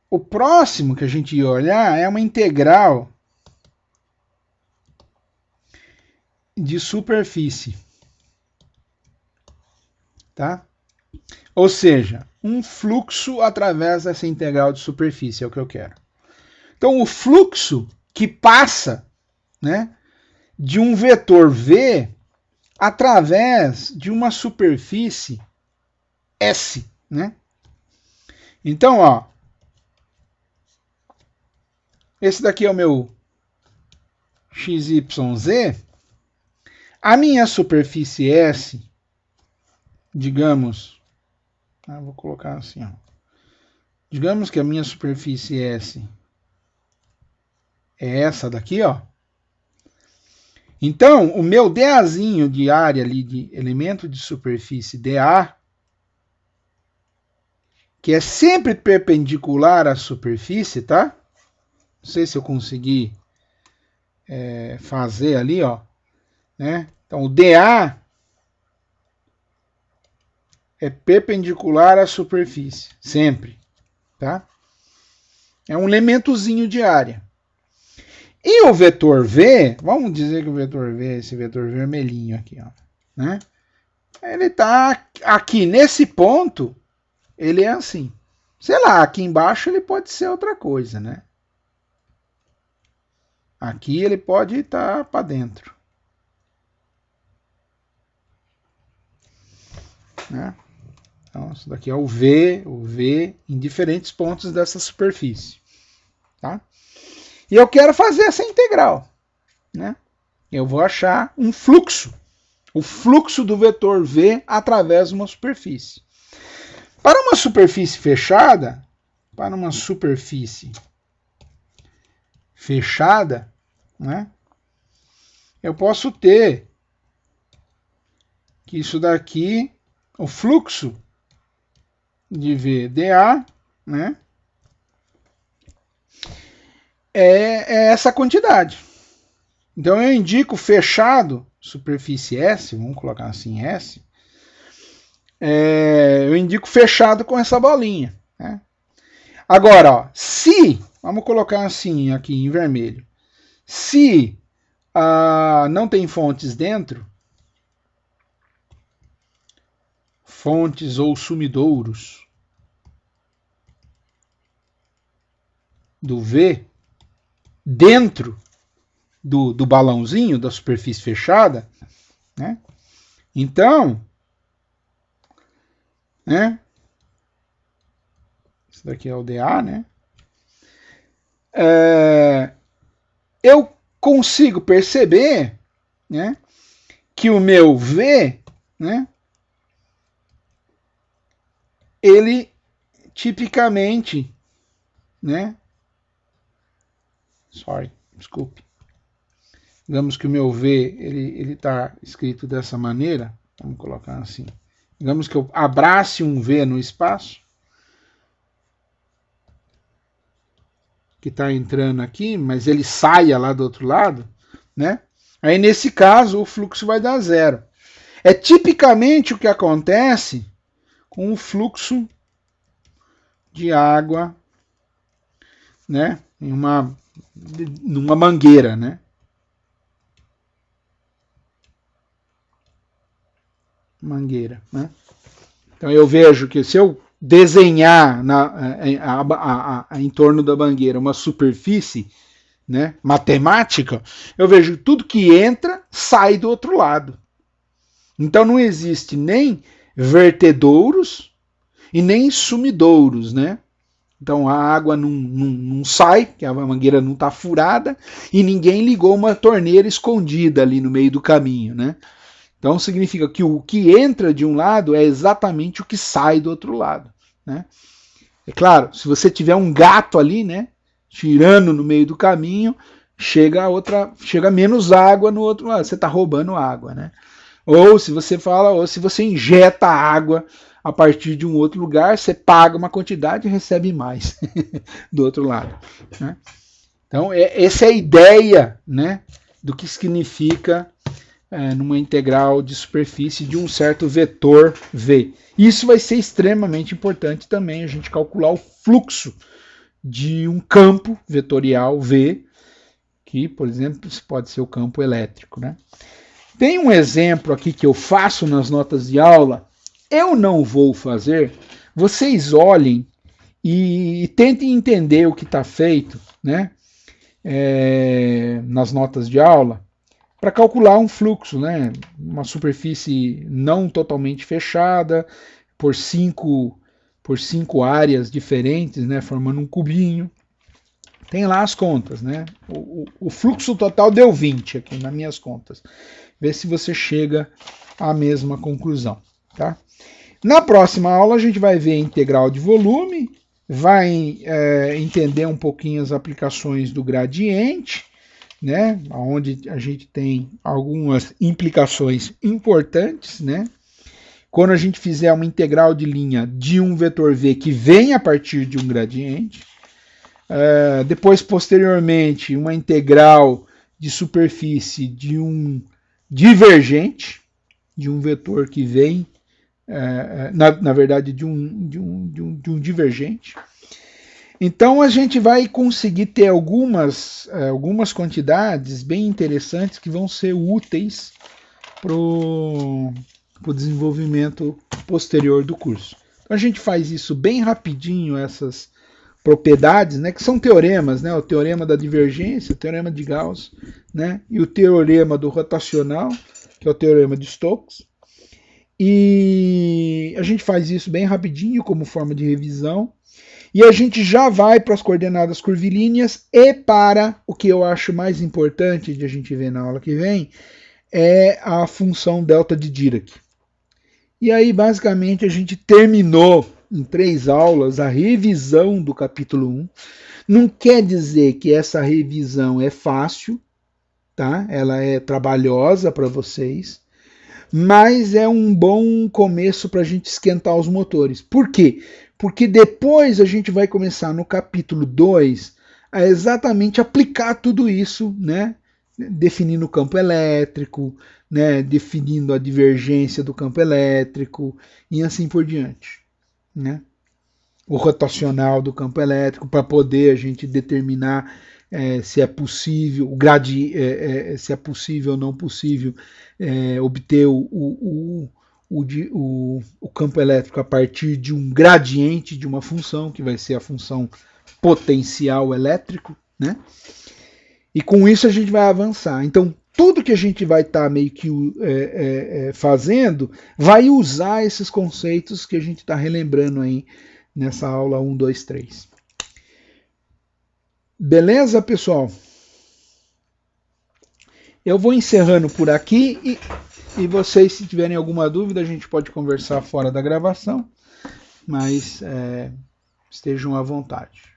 O próximo que a gente ia olhar é uma integral de superfície. Tá? Ou seja, um fluxo através dessa integral de superfície, é o que eu quero. Então, o fluxo que passa, né, de um vetor V através de uma superfície S, né? Então, ó, esse daqui é o meu XYZ. A minha superfície S, digamos, vou colocar assim, ó. Digamos que a minha superfície S é essa daqui, ó. Então, o meu DAzinho de área ali, de elemento de superfície DA, que é sempre perpendicular à superfície, tá? Não sei se eu consegui fazer ali, ó. Né? Então, o DA é perpendicular à superfície, sempre, tá? É um elementozinho de área. E o vetor V, vamos dizer que o vetor V, esse vetor vermelhinho aqui, ó, né? Ele está aqui nesse ponto, ele é assim. Sei lá, aqui embaixo ele pode ser outra coisa, né? Aqui ele pode estar para dentro. Né? Então, isso daqui é o V em diferentes pontos dessa superfície. Tá? E eu quero fazer essa integral. Né? Eu vou achar um fluxo. O fluxo do vetor V através de uma superfície. Para uma superfície fechada, né, eu posso ter que isso daqui, o fluxo de VDA, né, é essa quantidade. Então eu indico fechado, superfície S, vamos colocar assim S, eu indico fechado com essa bolinha. Né? Agora, ó, se, vamos colocar assim aqui em vermelho, se não tem fontes dentro, fontes ou sumidouros do V dentro do balãozinho da superfície fechada, né? Então, né? Isso Isso daqui é o dA, né? Eu consigo perceber, né, que o meu V, né, ele tipicamente, né, desculpe. Digamos que o meu V ele está escrito dessa maneira. Vamos colocar assim. Digamos que eu abrace um V no espaço, que está entrando aqui, mas ele saia lá do outro lado, né? Aí nesse caso o fluxo vai dar zero. É tipicamente o que acontece com o fluxo de água, né? Numa mangueira, né? Mangueira, né? Então eu vejo que se eu desenhar em torno da mangueira uma superfície, né, matemática, eu vejo que tudo que entra sai do outro lado. Então não existe nem vertedouros e nem sumidouros, né? Então a água não sai, porque a mangueira não está furada, e ninguém ligou uma torneira escondida ali no meio do caminho, né? Então significa que o que entra de um lado é exatamente o que sai do outro lado, né? É claro, se você tiver um gato ali, né, tirando no meio do caminho, chega menos água no outro lado, você está roubando água, né? Ou se você injeta água a partir de um outro lugar, você paga uma quantidade e recebe mais do outro lado, né? Então essa é a ideia, né, do que significa numa integral de superfície de um certo vetor V. Isso vai ser extremamente importante também, a gente calcular o fluxo de um campo vetorial V, que, por exemplo, pode ser o campo elétrico, né? Tem um exemplo aqui que eu faço nas notas de aula, eu não vou fazer, vocês olhem e tentem entender o que está feito, né, nas notas de aula, para calcular um fluxo, né, uma superfície não totalmente fechada, por cinco áreas diferentes, né, formando um cubinho. Tem lá as contas, né? O fluxo total deu 20 aqui nas minhas contas. Vê se você chega à mesma conclusão, tá? Na próxima aula a gente vai ver a integral de volume, vai entender um pouquinho as aplicações do gradiente, né? Onde a gente tem algumas implicações importantes, né? Quando a gente fizer uma integral de linha de um vetor V que vem a partir de um gradiente, depois, posteriormente, uma integral de superfície de um divergente, de um vetor que vem, na verdade, de um divergente. Então, a gente vai conseguir ter algumas quantidades bem interessantes que vão ser úteis para o desenvolvimento posterior do curso. Então, a gente faz isso bem rapidinho, essas propriedades, né, que são teoremas, né, o teorema da divergência, o teorema de Gauss, né, e o teorema do rotacional, que é o teorema de Stokes. E a gente faz isso bem rapidinho como forma de revisão. E a gente já vai para as coordenadas curvilíneas e para o que eu acho mais importante de a gente ver na aula que vem, é a função delta de Dirac. E aí, basicamente, a gente terminou em 3 aulas a revisão do capítulo 1. Não quer dizer que essa revisão é fácil, tá? Ela é trabalhosa para vocês, mas é um bom começo para a gente esquentar os motores. Por quê? Porque depois a gente vai começar no capítulo 2 a exatamente aplicar tudo isso, né? Definindo o campo elétrico, né? Definindo a divergência do campo elétrico e assim por diante, né? O rotacional do campo elétrico, para poder a gente determinar se é possível, se é possível ou não possível obter o campo elétrico a partir de um gradiente de uma função, que vai ser a função potencial elétrico, né? E com isso a gente vai avançar. Então, tudo que a gente vai estar meio que fazendo vai usar esses conceitos que a gente está relembrando aí nessa aula 1, 2, 3. Beleza, pessoal? Eu vou encerrando por aqui e vocês, se tiverem alguma dúvida, a gente pode conversar fora da gravação, mas estejam à vontade.